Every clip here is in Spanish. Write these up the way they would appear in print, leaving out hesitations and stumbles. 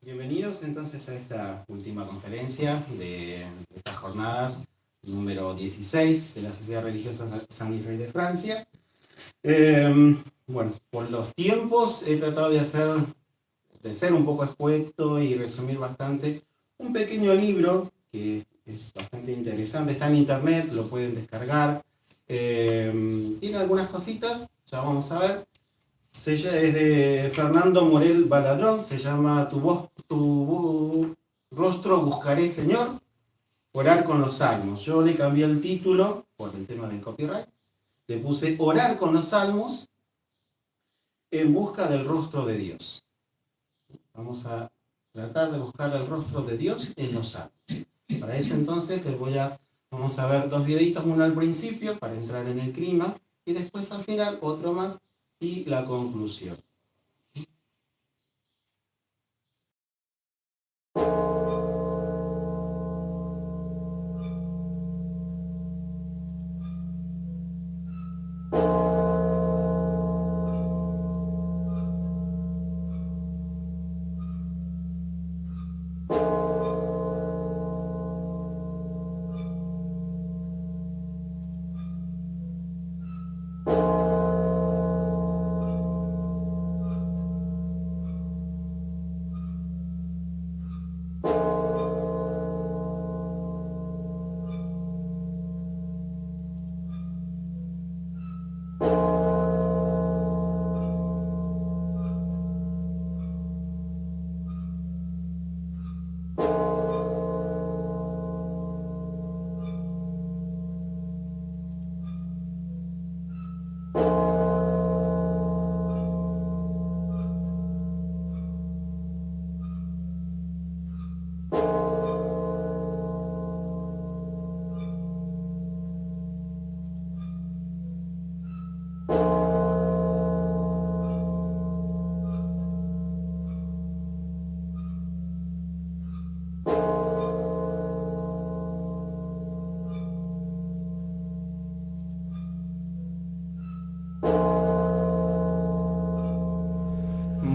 Bienvenidos entonces a esta última conferencia de estas jornadas número 16 de la Sociedad Religiosa San Luis Rey de Francia. Bueno, por los tiempos he tratado de ser un poco escueto y resumir bastante un pequeño libro que es bastante interesante, está en internet, lo pueden descargar. Tiene algunas cositas, ya vamos a ver. Es de Fernando Morel Baladrón, se llama Tu rostro buscaré, Señor, orar con los salmos. Yo le cambié el título por el tema del copyright, le puse orar con los salmos en busca del rostro de Dios. Vamos a tratar de buscar el rostro de Dios en los salmos. Para eso entonces vamos a ver dos videitos, uno al principio para entrar en el clima y después al final otro más y la conclusión.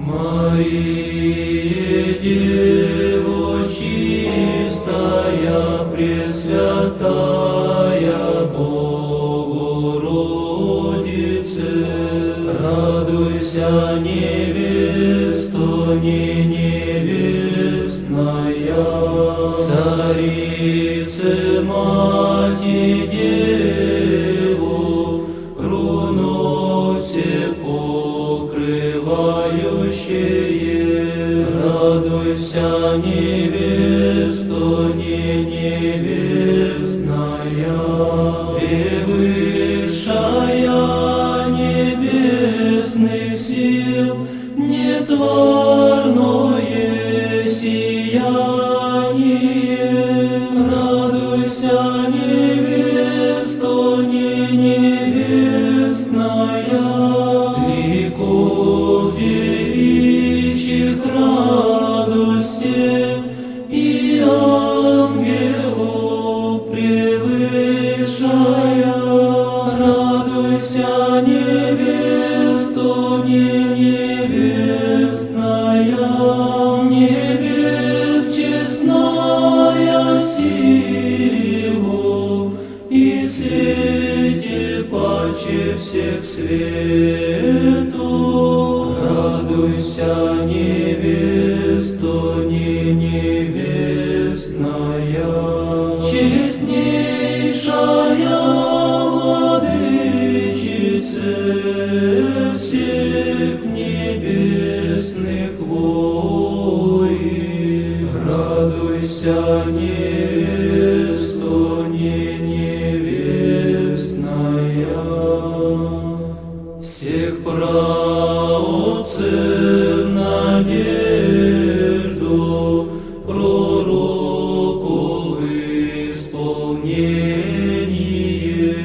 Мария, Дева чистая, Пресвятая Богородице, радуйся, невесто, не невестная, Царице, Мати, Деву, руно все покрывающее, радуйся, невесто, не невестная, превысшая небесных сил, нетварное сияние, радуйся, невесто, не невестная, ликов девичьих радости и ангелов превышая, радуйся, невесто, не невестная, небес честная силу и свете паче всех свету, радуйся, невесто, не невестная, честнейшая владычице всех небесных войн, радуйся, невесто, не невестная, всех праотцев надежду, пророков исполнение,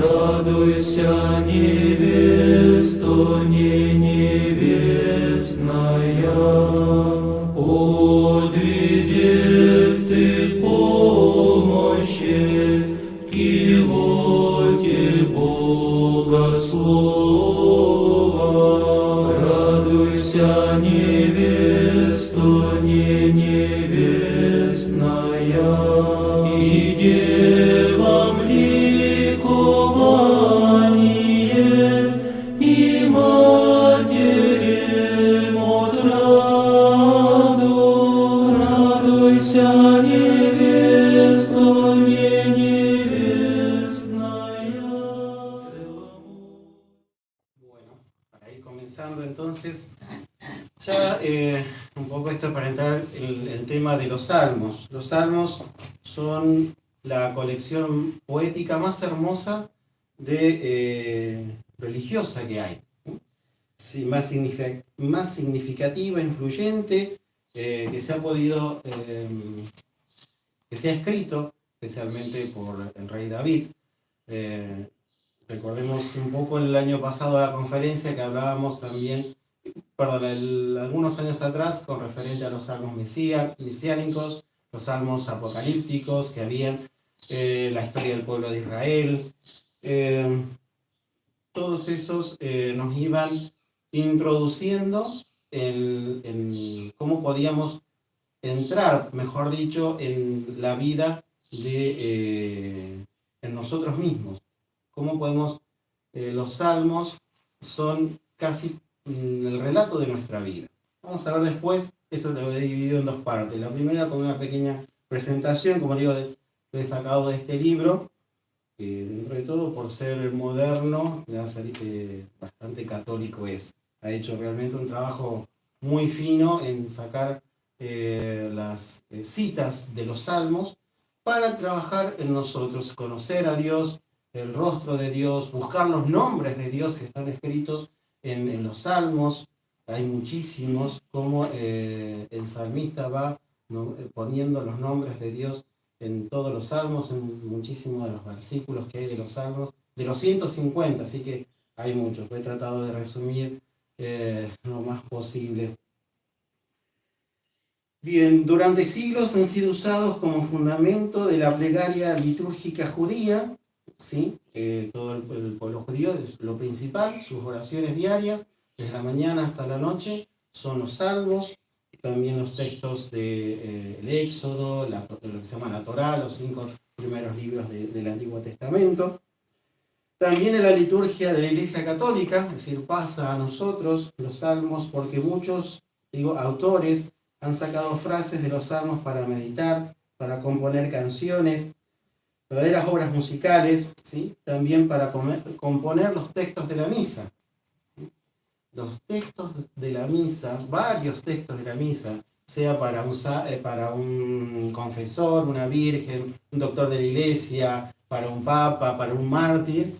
радуйся, невесто, не невестная, в подвизе ты помощи, в кивоте Богослова, радуйся, невесто, и девам ликование, и матерям отраду. Радуйся, невесто, не невестная. Bueno, para ir comenzando entonces, ya un poco esto para entrar en el tema de los salmos. Los salmos son la colección poética más hermosa religiosa que hay. Sí, más significativa, influyente, que se ha podido, que se ha escrito especialmente por el rey David. Recordemos un poco el año pasado la conferencia que hablábamos también, algunos años atrás, con referente a los salmos mesiánicos, los salmos apocalípticos que habían, la historia del pueblo de Israel. Todos esos nos iban introduciendo en cómo podíamos entrar, mejor dicho, en la vida en nosotros mismos. Cómo podemos, los salmos son casi el relato de nuestra vida. Vamos a ver después, esto lo he dividido en dos partes. La primera con una pequeña presentación, como digo, lo he sacado de este libro, dentro de todo por ser moderno, bastante católico es. Ha hecho realmente un trabajo muy fino en sacar las citas de los salmos para trabajar en nosotros, conocer a Dios, el rostro de Dios, buscar los nombres de Dios que están escritos en los salmos. Hay muchísimos, como el salmista va poniendo los nombres de Dios en todos los salmos, en muchísimos de los versículos que hay de los salmos, de los 150, así que hay muchos. He tratado de resumir lo más posible. Bien, durante siglos han sido usados como fundamento de la plegaria litúrgica judía, ¿sí? Todo el pueblo judío es lo principal, sus oraciones diarias, desde la mañana hasta la noche, son los salmos, también los textos del Éxodo, lo que se llama la Torá, los 5 primeros libros del Antiguo Testamento. También en la liturgia de la Iglesia Católica, es decir, pasa a nosotros los salmos porque muchos, autores han sacado frases de los salmos para meditar, para componer canciones, verdaderas obras musicales, ¿sí? También para componer los textos de la misa. Los textos de la misa, varios textos de la misa, sea para un confesor, una virgen, un doctor de la iglesia, para un papa, para un mártir,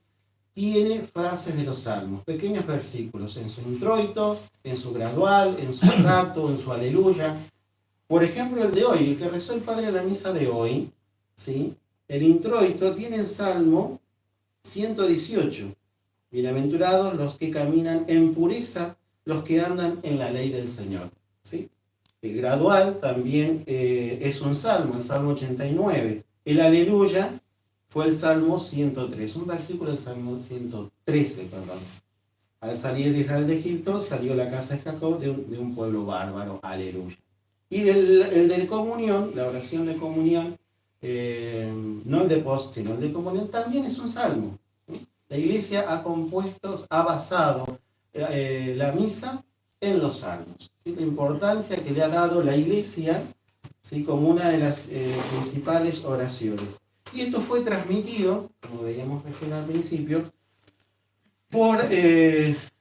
tiene frases de los salmos, pequeños versículos, en su introito, en su gradual, en su rato, en su aleluya. Por ejemplo, el de hoy, el que rezó el Padre en la misa de hoy, ¿sí? El introito tiene el Salmo 118. Bienaventurados los que caminan en pureza, los que andan en la ley del Señor. ¿Sí? El gradual también es un salmo, el Salmo 89. El aleluya fue el Salmo 103, un versículo del Salmo 113, perdón. Al salir de Israel de Egipto, salió la casa de Jacob de un pueblo bárbaro. Aleluya. Y el de comunión, la oración de comunión, no el de post, sino el de comunión, también es un salmo. La iglesia ha basado la misa en los salmos. ¿Sí? La importancia que le ha dado la iglesia, ¿sí? Como una de las principales oraciones. Y esto fue transmitido, como veíamos recién al principio, por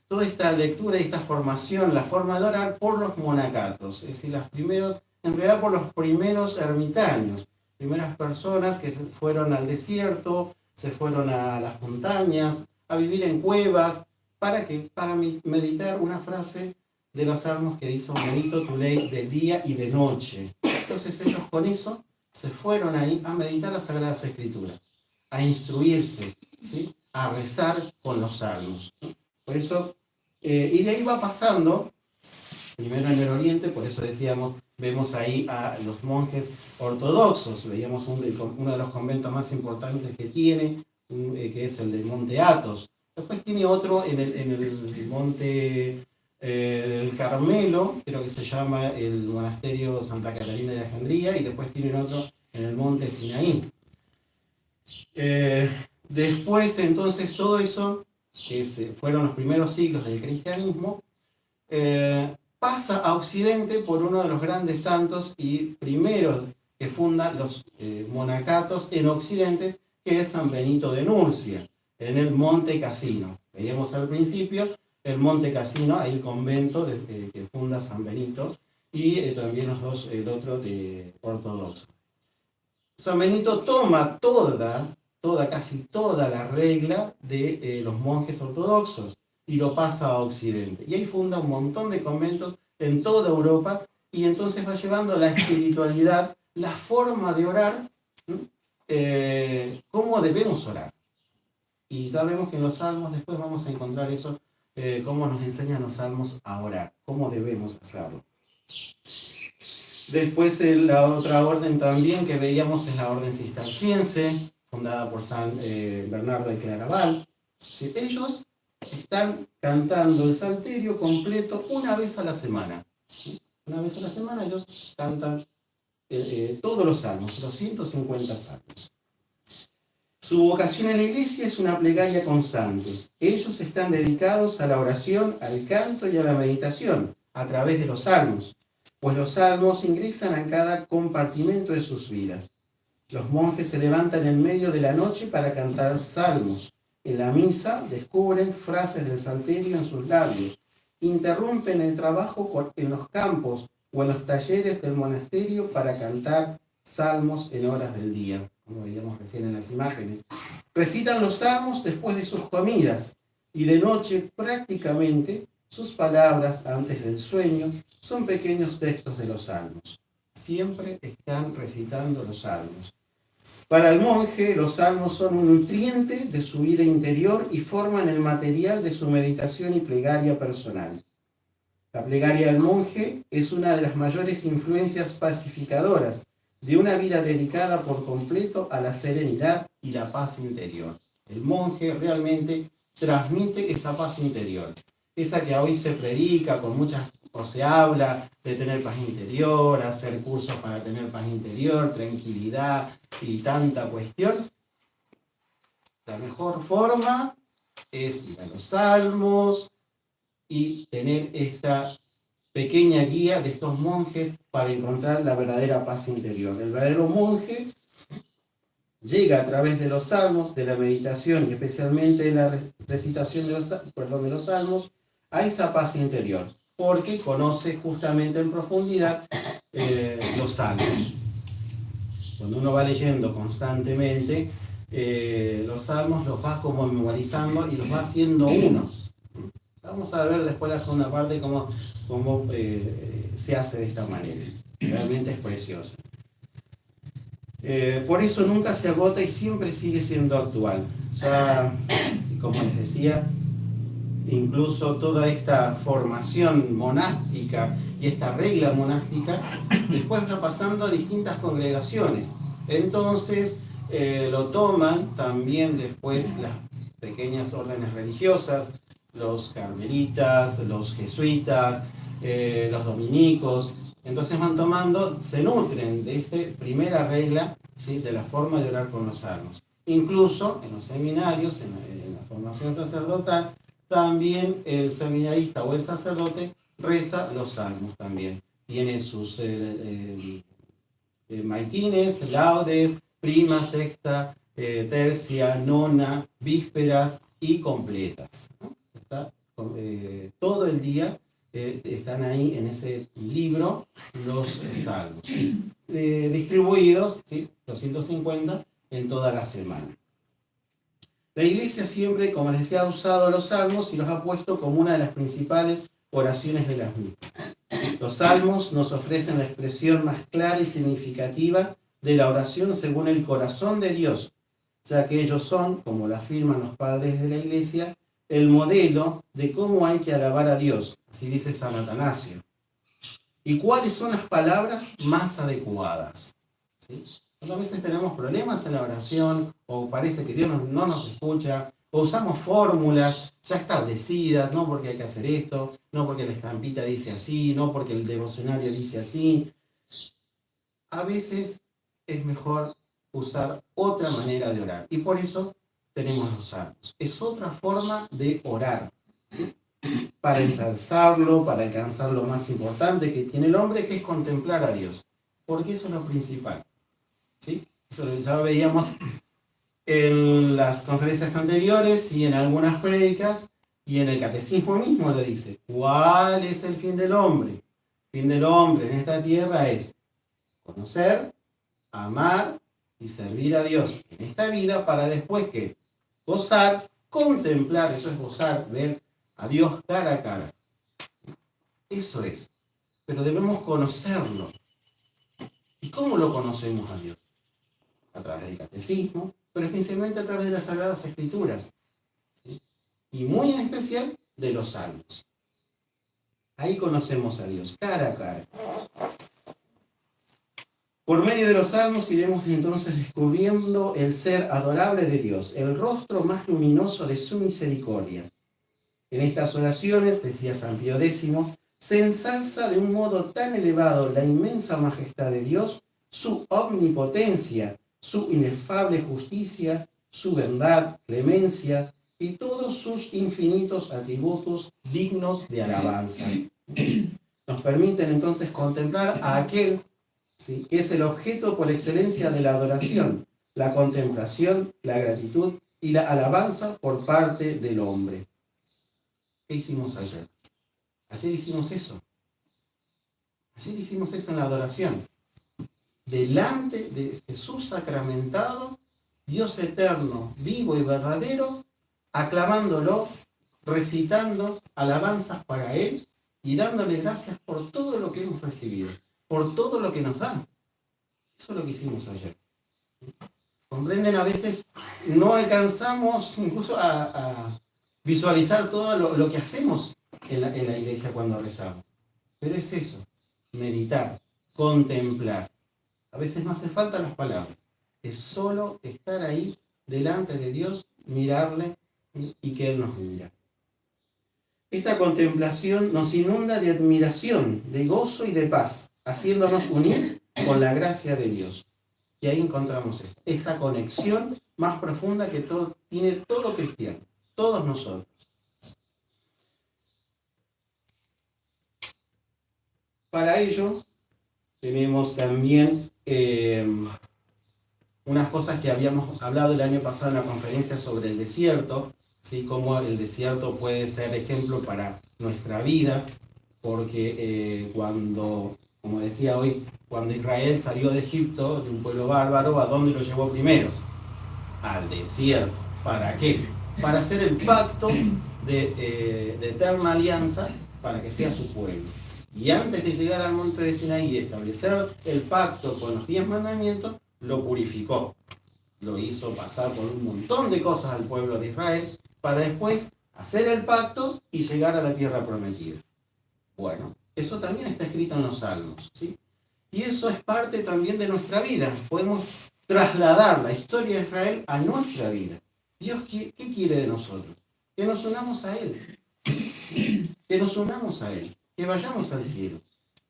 toda esta lectura y esta formación, la forma de orar por los monacatos, es decir, en realidad por los primeros ermitaños, primeras personas que se fueron al desierto, se fueron a las montañas, a vivir en cuevas, para meditar una frase de los salmos que dice: medito tu ley de día y de noche. Entonces ellos con eso se fueron ahí a meditar las Sagradas Escrituras, a instruirse, ¿sí? A rezar con los salmos. Por eso, y de ahí va pasando, primero en el Oriente, por eso decíamos, vemos ahí a los monjes ortodoxos, veíamos uno de los conventos más importantes que tiene, que es el del Monte Athos. Después tiene otro en el Monte del Carmelo, creo que se llama el Monasterio Santa Catalina de Alejandría, y después tienen otro en el monte Sinaí. Después, entonces, todo eso, que fueron los primeros siglos del cristianismo, pasa a Occidente por uno de los grandes santos y primeros que funda los monacatos en Occidente, que es San Benito de Nurcia, en el Monte Cassino. Veíamos al principio el Monte Cassino, ahí el convento que funda San Benito, y también el otro de ortodoxo. San Benito toma casi toda la regla de los monjes ortodoxos y lo pasa a Occidente. Y ahí funda un montón de conventos en toda Europa y entonces va llevando la espiritualidad, la forma de orar, cómo debemos orar. Y ya vemos que en los salmos después vamos a encontrar eso, cómo nos enseñan los salmos a orar, cómo debemos hacerlo. Después la otra orden también que veíamos es la orden cisterciense, fundada por San Bernardo de Claraval. ¿Sí? Ellos están cantando el salterio completo una vez a la semana. ¿Sí? Una vez a la semana ellos cantan todos los salmos, los 150 salmos. Su vocación en la iglesia es una plegaria constante. Ellos están dedicados a la oración, al canto y a la meditación a través de los salmos, pues los salmos ingresan a cada compartimento de sus vidas. Los monjes se levantan en medio de la noche para cantar salmos. En la misa descubren frases del salterio en sus labios. Interrumpen el trabajo en los campos o en los talleres del monasterio para cantar salmos en horas del día, como veíamos recién en las imágenes. Recitan los salmos después de sus comidas y de noche prácticamente sus palabras antes del sueño son pequeños textos de los salmos. Siempre están recitando los salmos. Para el monje, los salmos son un nutriente de su vida interior y forman el material de su meditación y plegaria personal. La plegaria del monje es una de las mayores influencias pacificadoras de una vida dedicada por completo a la serenidad y la paz interior. El monje realmente transmite esa paz interior, esa que hoy se predica con muchas, o se habla de tener paz interior, hacer cursos para tener paz interior, tranquilidad y tanta cuestión. La mejor forma es ir a los salmos y tener esta pequeña guía de estos monjes para encontrar la verdadera paz interior. El verdadero monje llega a través de los salmos, de la meditación y especialmente de la recitación de los salmos, a esa paz interior, porque conoce justamente en profundidad los salmos. Cuando uno va leyendo constantemente, los salmos los va como memorizando y los va haciendo uno. Vamos a ver después la segunda parte cómo se hace de esta manera. Realmente es precioso. Por eso nunca se agota y siempre sigue siendo actual. Ya, como les decía, incluso toda esta formación monástica y esta regla monástica después va pasando a distintas congregaciones. Entonces lo toman también después las pequeñas órdenes religiosas, los carmelitas, los jesuitas, los dominicos. Entonces van tomando, se nutren de esta primera regla, ¿sí?, de la forma de orar con los salmos. Incluso en los seminarios, en la formación sacerdotal, también el seminarista o el sacerdote reza los salmos también. Tiene sus maitines, laudes, prima, sexta, tercia, nona, vísperas y completas, ¿no? Está, todo el día están ahí en ese libro los salmos, distribuidos, ¿sí?, los 150 en toda la semana. La Iglesia siempre, como les decía, ha usado los salmos y los ha puesto como una de las principales oraciones de las mismas. Los salmos nos ofrecen la expresión más clara y significativa de la oración según el corazón de Dios, ya que ellos son, como lo afirman los padres de la Iglesia, el modelo de cómo hay que alabar a Dios, así dice San Atanasio. ¿Y cuáles son las palabras más adecuadas? ¿Sí? A veces tenemos problemas en la oración, o parece que Dios no nos escucha, o usamos fórmulas ya establecidas, no porque hay que hacer esto, no porque la estampita dice así, no porque el devocionario dice así. A veces es mejor usar otra manera de orar. Y por eso tenemos los salmos. Es otra forma de orar, ¿sí? Para ensalzarlo, para alcanzar lo más importante que tiene el hombre, que es contemplar a Dios. Porque eso es lo principal, ¿sí? Eso ya veíamos en las conferencias anteriores y en algunas prédicas, y en el catecismo mismo lo dice. ¿Cuál es el fin del hombre? El fin del hombre en esta tierra es conocer, amar y servir a Dios en esta vida, para después que gozar, contemplar, eso es gozar, ver a Dios cara a cara. Eso es. Pero debemos conocerlo. ¿Y cómo lo conocemos a Dios? A través del catecismo, pero especialmente a través de las Sagradas Escrituras, ¿sí? Y muy en especial de los salmos. Ahí conocemos a Dios cara a cara. Por medio de los salmos iremos entonces descubriendo el ser adorable de Dios, el rostro más luminoso de su misericordia. En estas oraciones, decía San Pío X, se ensalza de un modo tan elevado la inmensa majestad de Dios, su omnipotencia, su inefable justicia, su bondad, clemencia y todos sus infinitos atributos dignos de alabanza. Nos permiten entonces contemplar a aquel, ¿sí?, que es el objeto por excelencia de la adoración, la contemplación, la gratitud y la alabanza por parte del hombre. ¿Qué hicimos ayer? Ayer hicimos eso. Ayer hicimos eso en la adoración. Delante de Jesús sacramentado, Dios eterno, vivo y verdadero, aclamándolo, recitando alabanzas para Él y dándole gracias por todo lo que hemos recibido, por todo lo que nos da. Eso es lo que hicimos ayer. ¿Comprenden? A veces no alcanzamos incluso a visualizar todo lo que hacemos en la iglesia cuando rezamos. Pero es eso, meditar, contemplar. A veces no hace falta las palabras. Es solo estar ahí delante de Dios, mirarle y que Él nos mira. Esta contemplación nos inunda de admiración, de gozo y de paz, haciéndonos unir con la gracia de Dios. Y ahí encontramos esa conexión más profunda que tiene todo cristiano, todos nosotros. Para ello, tenemos también unas cosas que habíamos hablado el año pasado en la conferencia sobre el desierto, ¿sí? Cómo el desierto puede ser ejemplo para nuestra vida, porque cuando, como decía hoy, cuando Israel salió de Egipto, de un pueblo bárbaro, ¿a dónde lo llevó primero? Al desierto. ¿Para qué? Para hacer el pacto de eterna alianza, para que sea su pueblo. Y antes de llegar al monte de Sinaí y establecer el pacto con los 10 mandamientos, lo purificó. Lo hizo pasar por un montón de cosas al pueblo de Israel, para después hacer el pacto y llegar a la tierra prometida. Bueno, eso también está escrito en los Salmos, ¿sí? Y eso es parte también de nuestra vida. Podemos trasladar la historia de Israel a nuestra vida. Dios, ¿qué quiere de nosotros? Que nos unamos a Él. Que nos unamos a Él. Que vayamos al cielo.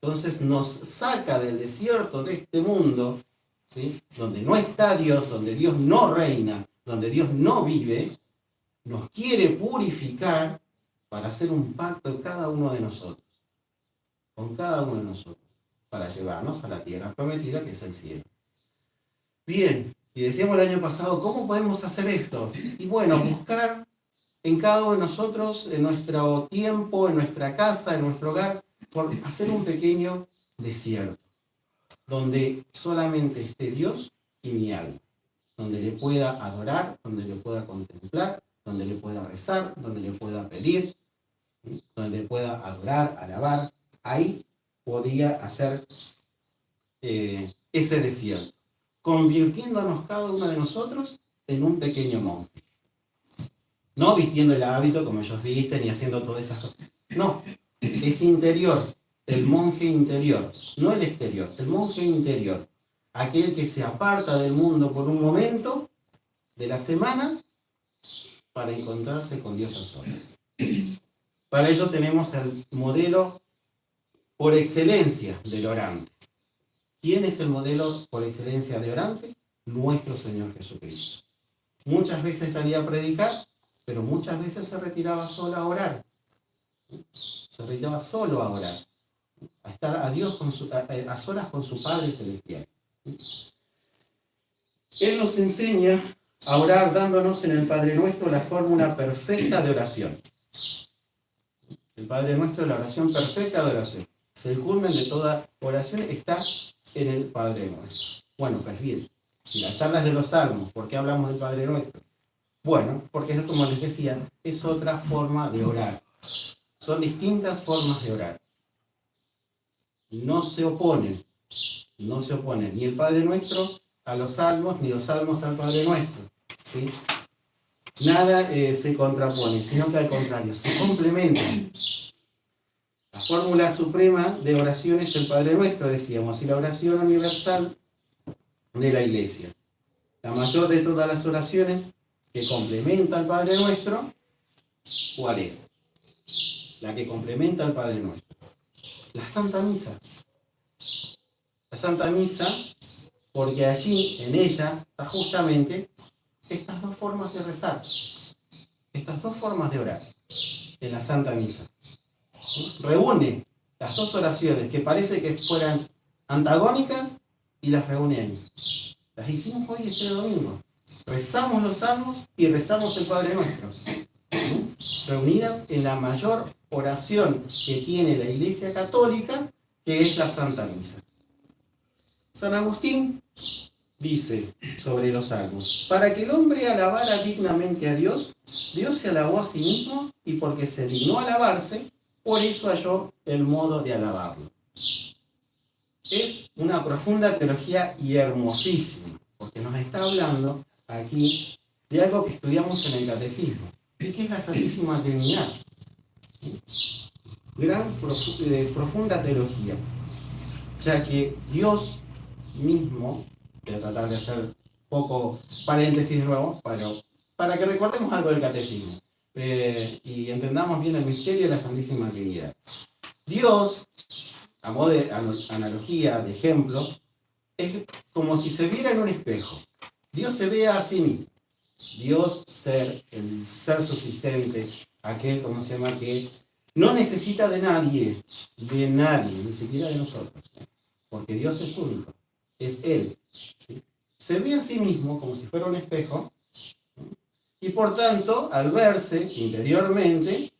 Entonces nos saca del desierto de este mundo, ¿sí?, donde no está Dios, donde Dios no reina, donde Dios no vive. Nos quiere purificar para hacer un pacto en cada uno de nosotros. Con cada uno de nosotros. Para llevarnos a la tierra prometida, que es el cielo. Bien, y decíamos el año pasado, ¿cómo podemos hacer esto? Y bueno, buscar en cada uno de nosotros, en nuestro tiempo, en nuestra casa, en nuestro hogar, por hacer un pequeño desierto, donde solamente esté Dios y mi alma, donde le pueda adorar, donde le pueda contemplar, donde le pueda rezar, donde le pueda pedir, ¿sí?, donde le pueda adorar, alabar. Ahí podría hacer ese desierto, convirtiéndonos cada uno de nosotros en un pequeño monje. No vistiendo el hábito como ellos visten y haciendo todas esas cosas. No, es interior, el monje interior, no el exterior, el monje interior. Aquel que se aparta del mundo por un momento de la semana para encontrarse con Dios a solas. Para ello tenemos el modelo por excelencia del orante. ¿Quién es el modelo por excelencia de orante? Nuestro Señor Jesucristo. Muchas veces salía a predicar, pero muchas veces se retiraba solo a orar. Se retiraba solo a orar, a estar a Dios a solas con su Padre Celestial. Él nos enseña a orar dándonos en el Padre Nuestro la fórmula perfecta de oración. El Padre Nuestro es la oración perfecta de oración. Es el culmen de toda oración, está en el Padre Nuestro. Bueno, pues bien, si las charlas de los Salmos, ¿por qué hablamos del Padre Nuestro? Bueno, porque es como les decía, es otra forma de orar. Son distintas formas de orar. No se oponen ni el Padre Nuestro a los Salmos, ni los Salmos al Padre Nuestro. ¿Sí? Nada se contrapone, sino que al contrario, se complementan. La fórmula suprema de oración es el Padre Nuestro, decíamos, y la oración universal de la Iglesia. La mayor de todas las oraciones que complementa al Padre Nuestro, ¿cuál es? La que complementa al Padre Nuestro. La Santa Misa. La Santa Misa, porque allí, en ella, está justamente estas dos formas de rezar, estas dos formas de orar, en la Santa Misa. Reúne las dos oraciones que parece que fueran antagónicas y las reúne ahí. Las hicimos hoy este domingo. Rezamos los salmos y rezamos el Padre Nuestro. Reunidas en la mayor oración que tiene la Iglesia Católica, que es la Santa Misa. San Agustín dice sobre los salmos: para que el hombre alabara dignamente a Dios, Dios se alabó a sí mismo, y porque se dignó alabarse, por eso halló el modo de alabarlo. Es una profunda teología y hermosísima, porque nos está hablando aquí de algo que estudiamos en el Catecismo, y que es la Santísima Trinidad. Gran, profunda teología, ya que Dios mismo, voy a tratar de hacer poco paréntesis nuevo, para que recordemos algo del Catecismo y entendamos bien el misterio de la Santísima Trinidad. Dios, a modo de analogía, de ejemplo, es como si se viera en un espejo. Dios se ve a sí mismo. Dios, el ser subsistente, aquel, ¿cómo se llama?, que no necesita de nadie, ni siquiera de nosotros, porque Dios es único, es Él. ¿Sí? Se ve a sí mismo como si fuera un espejo, y por tanto, al verse interiormente,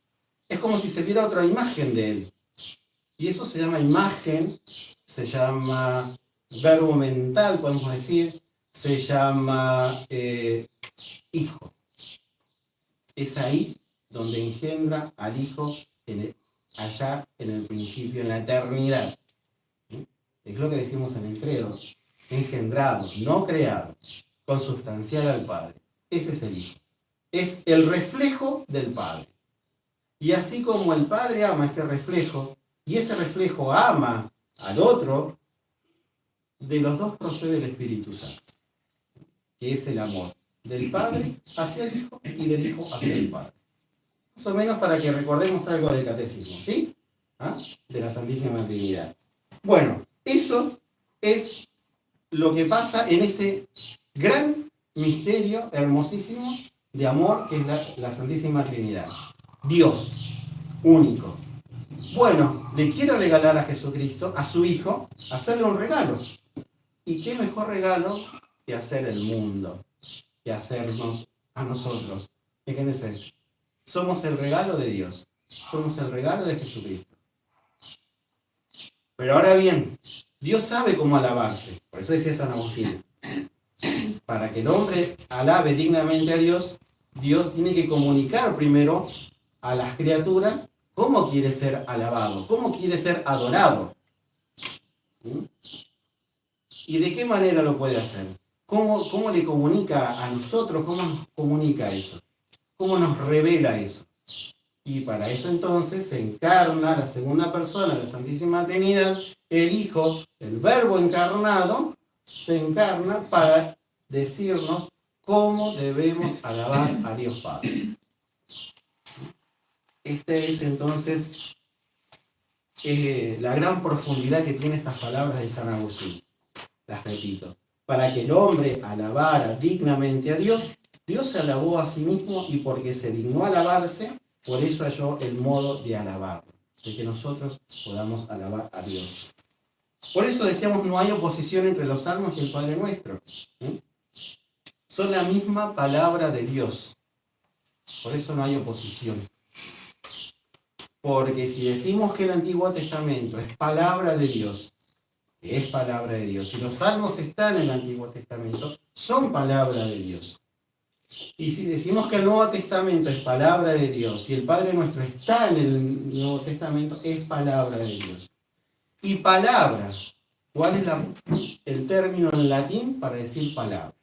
es como si se viera otra imagen de Él. Y eso se llama imagen, se llama verbo mental, podemos decir, se llama hijo. Es ahí donde engendra al Hijo allá en el principio, en la eternidad. ¿Sí? Es lo que decimos en el credo: engendrados, no creados, consubstancial al Padre. Ese es el Hijo. Es el reflejo del Padre. Y así como el Padre ama ese reflejo, y ese reflejo ama al otro, de los dos procede el Espíritu Santo, que es el amor del Padre hacia el Hijo y del Hijo hacia el Padre. Más o menos para que recordemos algo del Catecismo, ¿sí? De la Santísima Trinidad. Bueno, eso es lo que pasa en ese gran misterio hermosísimo de amor que es la Santísima Trinidad. Dios, único. Bueno, le quiero regalar a Jesucristo, a su Hijo, hacerle un regalo. ¿Y qué mejor regalo que hacer el mundo, que hacernos a nosotros? Fíjense, somos el regalo de Dios, somos el regalo de Jesucristo. Pero ahora bien, Dios sabe cómo alabarse, por eso decía San Agustín: para que el hombre alabe dignamente a Dios, Dios tiene que comunicar primero a las criaturas cómo quiere ser alabado, cómo quiere ser adorado. ¿Y de qué manera lo puede hacer? ¿Cómo le comunica a nosotros? ¿Cómo nos comunica eso? ¿Cómo nos revela eso? Y para eso entonces se encarna la segunda persona de la Santísima Trinidad, el Hijo, el Verbo encarnado, se encarna para decirnos cómo debemos alabar a Dios Padre. Esta es entonces la gran profundidad que tiene estas palabras de San Agustín. las repito. Para que el hombre alabara dignamente a Dios, Dios se alabó a sí mismo y porque se dignó alabarse, por eso halló el modo de alabarlo, de que nosotros podamos alabar a Dios. Por eso decíamos, no hay oposición entre los salmos y el Padre Nuestro. Son la misma palabra de Dios. Por eso no hay oposición. Porque si decimos que el Antiguo Testamento es palabra de Dios, que es palabra de Dios, y los salmos están en el Antiguo Testamento, son palabra de Dios. Y si decimos que el Nuevo Testamento es palabra de Dios, y el Padre Nuestro está en el Nuevo Testamento, es palabra de Dios. Y palabra, ¿cuál es el término en latín para decir palabra?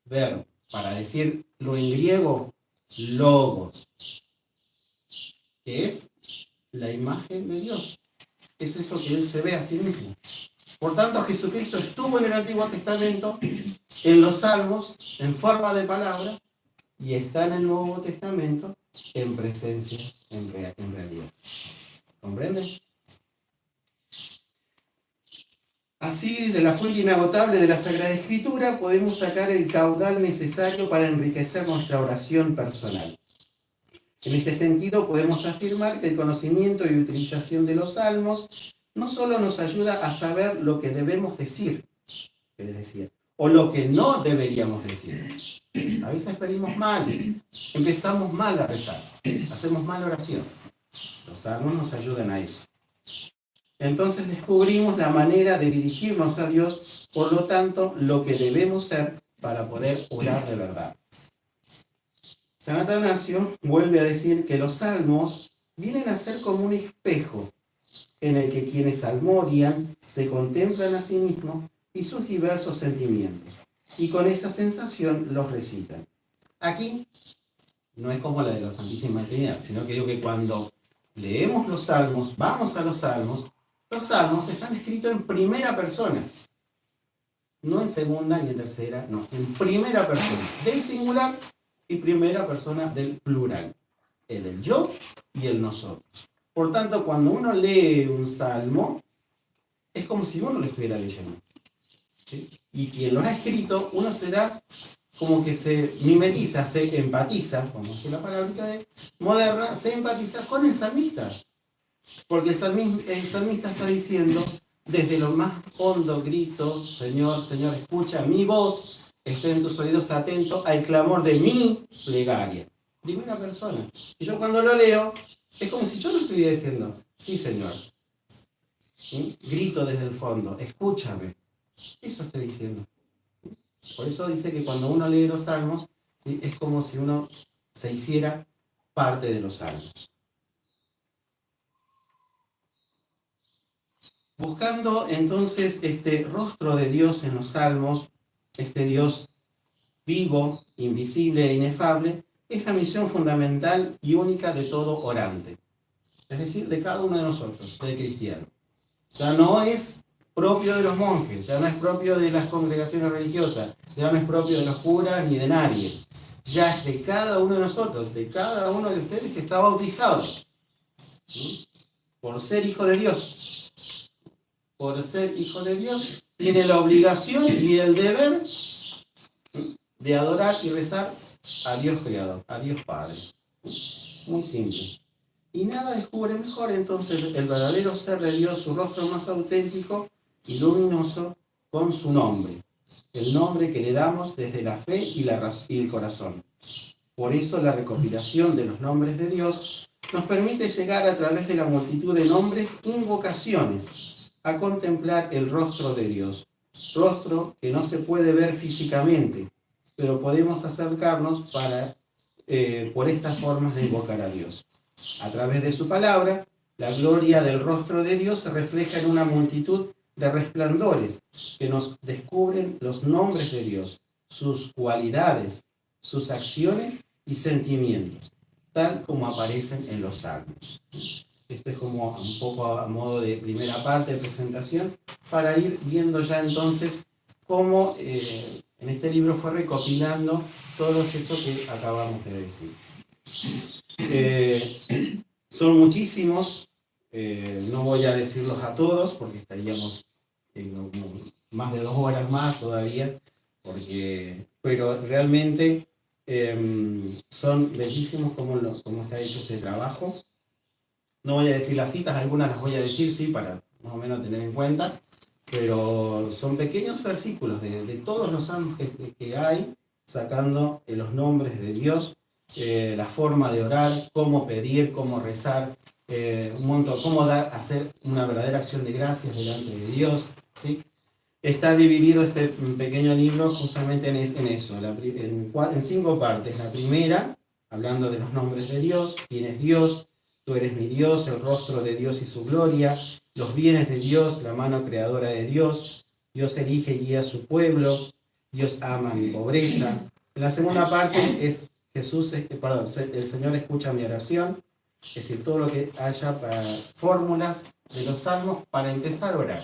Verbo, para decirlo en griego, logos, que es la imagen de Dios. Es eso que Él se ve a sí mismo. Por tanto, Jesucristo estuvo en el Antiguo Testamento, en los Salmos, en forma de palabra, y está en el Nuevo Testamento en presencia, en realidad. ¿Comprenden? Así, de la fuente inagotable de la Sagrada Escritura, podemos sacar el caudal necesario para enriquecer nuestra oración personal. En este sentido, podemos afirmar que el conocimiento y utilización de los salmos no solo nos ayuda a saber lo que debemos decir, que les decía, o lo que no deberíamos decir. A veces pedimos mal, empezamos mal a rezar, hacemos mal oración. Los salmos nos ayudan a eso. Entonces descubrimos la manera de dirigirnos a Dios, por lo tanto, lo que debemos ser para poder orar de verdad. San Atanasio vuelve a decir que los salmos vienen a ser como un espejo en el que quienes salmodian se contemplan a sí mismos y sus diversos sentimientos, y con esa sensación los recitan. Aquí no es como la de la Santísima Trinidad, sino que digo que cuando leemos los salmos, vamos a los salmos están escritos en primera persona, no en segunda ni en tercera, no, en primera persona, del singular y primera persona del plural, el yo y el nosotros. Por tanto, cuando uno lee un salmo, es como si uno lo estuviera leyendo, ¿sí? Y quien lo ha escrito, uno se da como que se mimetiza, se empatiza, como dice la palabra moderna, se empatiza con el salmista. Porque el salmista está diciendo, desde lo más hondo grito, Señor, Señor, escucha mi voz, estén tus oídos atentos al clamor de mi plegaria. Primera persona. Y yo cuando lo leo, es como si yo lo estuviera diciendo, sí, Señor. ¿Sí? Grito desde el fondo, escúchame. Eso estoy diciendo. Por eso dice que cuando uno lee los salmos, ¿sí? Es como si uno se hiciera parte de los salmos. Buscando entonces este rostro de Dios en los salmos, este Dios vivo, invisible e inefable, es la misión fundamental y única de todo orante, es decir, de cada uno de nosotros, de cristiano. Ya no es propio de los monjes, ya no es propio de las congregaciones religiosas, ya no es propio de los curas ni de nadie, ya es de cada uno de nosotros, de cada uno de ustedes que está bautizado, ¿sí? Por ser hijo de Dios. Por ser hijo de Dios, tiene la obligación y el deber de adorar y rezar a Dios Creador, a Dios Padre. Muy simple. Y nada descubre mejor entonces el verdadero ser de Dios, su rostro más auténtico y luminoso, con su nombre. El nombre que le damos desde la fe y el corazón. Por eso la recopilación de los nombres de Dios nos permite llegar a través de la multitud de nombres, invocaciones, a contemplar el rostro de Dios, rostro que no se puede ver físicamente, pero podemos acercarnos por estas formas de invocar a Dios. A través de su palabra, la gloria del rostro de Dios se refleja en una multitud de resplandores que nos descubren los nombres de Dios, sus cualidades, sus acciones y sentimientos, tal como aparecen en los salmos. Esto es como un poco a modo de primera parte de presentación, para ir viendo ya entonces cómo en este libro fue recopilando todo eso que acabamos de decir. Son muchísimos, no voy a decirlos a todos porque estaríamos más de 2 horas más todavía, pero realmente son bellísimos como está hecho este trabajo. No voy a decir las citas, algunas las voy a decir, sí, para más o menos tener en cuenta, pero son pequeños versículos de todos los salmos que hay, sacando los nombres de Dios, la forma de orar, cómo pedir, cómo rezar, un montón, cómo hacer una verdadera acción de gracias delante de Dios, ¿sí? Está dividido este pequeño libro justamente en eso, en 5 partes. La primera, hablando de los nombres de Dios, quién es Dios, tú eres mi Dios, el rostro de Dios y su gloria, los bienes de Dios, la mano creadora de Dios, Dios elige y guía a su pueblo, Dios ama mi pobreza. En la segunda parte es el Señor escucha mi oración, es decir, todo lo que haya para fórmulas de los salmos para empezar a orar.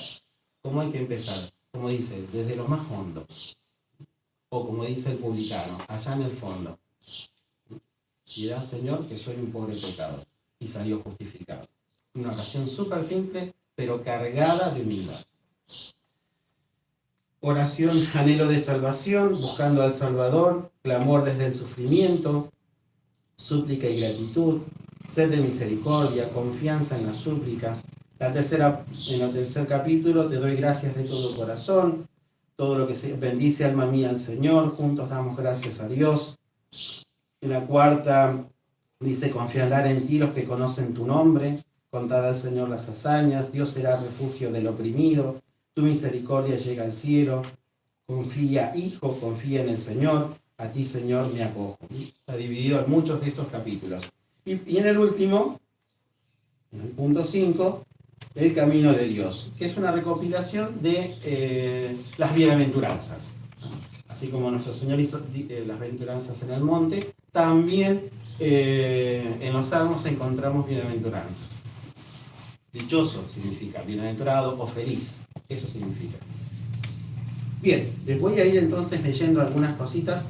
¿Cómo hay que empezar? Como dice, desde lo más hondo. O como dice el publicano, allá en el fondo. Piedad, Señor, que soy un pobre pecador. Y salió justificado. Una oración súper simple, pero cargada de humildad. Oración, anhelo de salvación, buscando al Salvador, clamor desde el sufrimiento, súplica y gratitud, sed de misericordia, confianza en la súplica. En el tercer capítulo, te doy gracias de todo corazón, todo lo que se bendice alma mía al Señor, juntos damos gracias a Dios. En la cuarta dice, confiarán en ti los que conocen tu nombre, contad al Señor las hazañas, Dios será refugio del oprimido, tu misericordia llega al cielo, confía hijo, confía en el Señor, a ti Señor me acojo. Está dividido en muchos de estos capítulos. Y en el último, en el punto 5, el camino de Dios, que es una recopilación de las bienaventuranzas. Así como nuestro Señor hizo las bienaventuranzas en el monte, también en los salmos encontramos bienaventuranzas. Dichoso significa bienaventurado o feliz, eso significa. Bien, les voy a ir entonces leyendo algunas cositas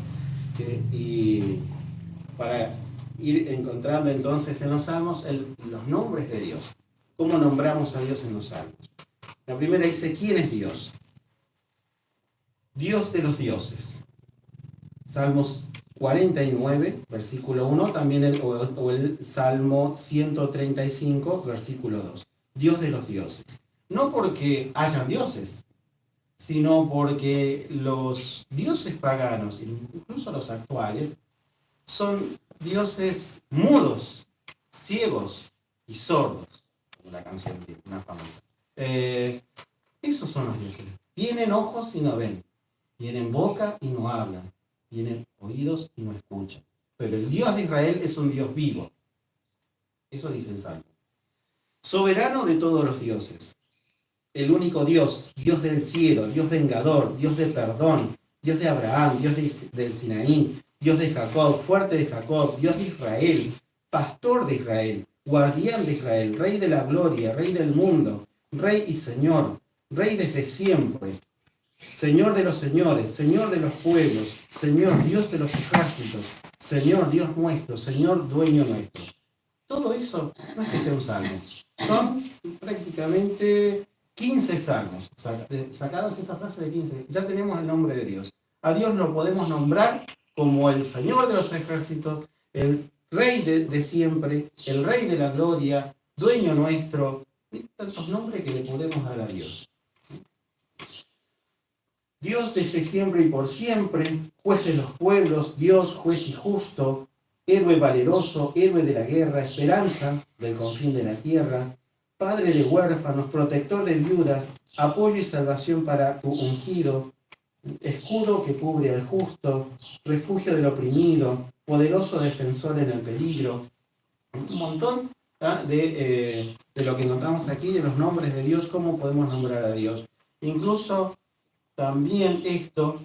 y para ir encontrando entonces en los salmos los nombres de Dios. ¿Cómo nombramos a Dios en los salmos? La primera dice, ¿quién es Dios? Dios de los dioses. Salmos 49, versículo 1, también el Salmo 135, versículo 2. Dios de los dioses. No porque hayan dioses, sino porque los dioses paganos, incluso los actuales, son dioses mudos, ciegos y sordos. La canción, una famosa. Esos son los dioses. Tienen ojos y no ven. Tienen boca y no hablan. Tienen oídos y no escuchan. Pero el Dios de Israel es un Dios vivo. Eso dice el Salmo. Soberano de todos los dioses. El único Dios, Dios del cielo, Dios vengador, Dios de perdón, Dios de Abraham, Dios del Sinaí, Dios de Jacob, fuerte de Jacob, Dios de Israel, pastor de Israel, guardián de Israel, rey de la gloria, rey del mundo, rey y señor, rey desde siempre, Señor de los señores, Señor de los pueblos, Señor Dios de los ejércitos, Señor Dios nuestro, Señor dueño nuestro. Todo eso no es que sea un salmo, son prácticamente 15 salmos, sacados esa frase de 15, ya tenemos el nombre de Dios. A Dios lo podemos nombrar como el Señor de los ejércitos, el Rey de siempre, el Rey de la gloria, dueño nuestro. Hay tantos nombres que le podemos dar a Dios. Dios desde siempre y por siempre, juez de los pueblos, Dios, juez y justo, héroe valeroso, héroe de la guerra, esperanza del confín de la tierra, padre de huérfanos, protector de viudas, apoyo y salvación para tu ungido, escudo que cubre al justo, refugio del oprimido, poderoso defensor en el peligro. Un montón de lo que encontramos aquí, de los nombres de Dios, cómo podemos nombrar a Dios. Incluso también esto,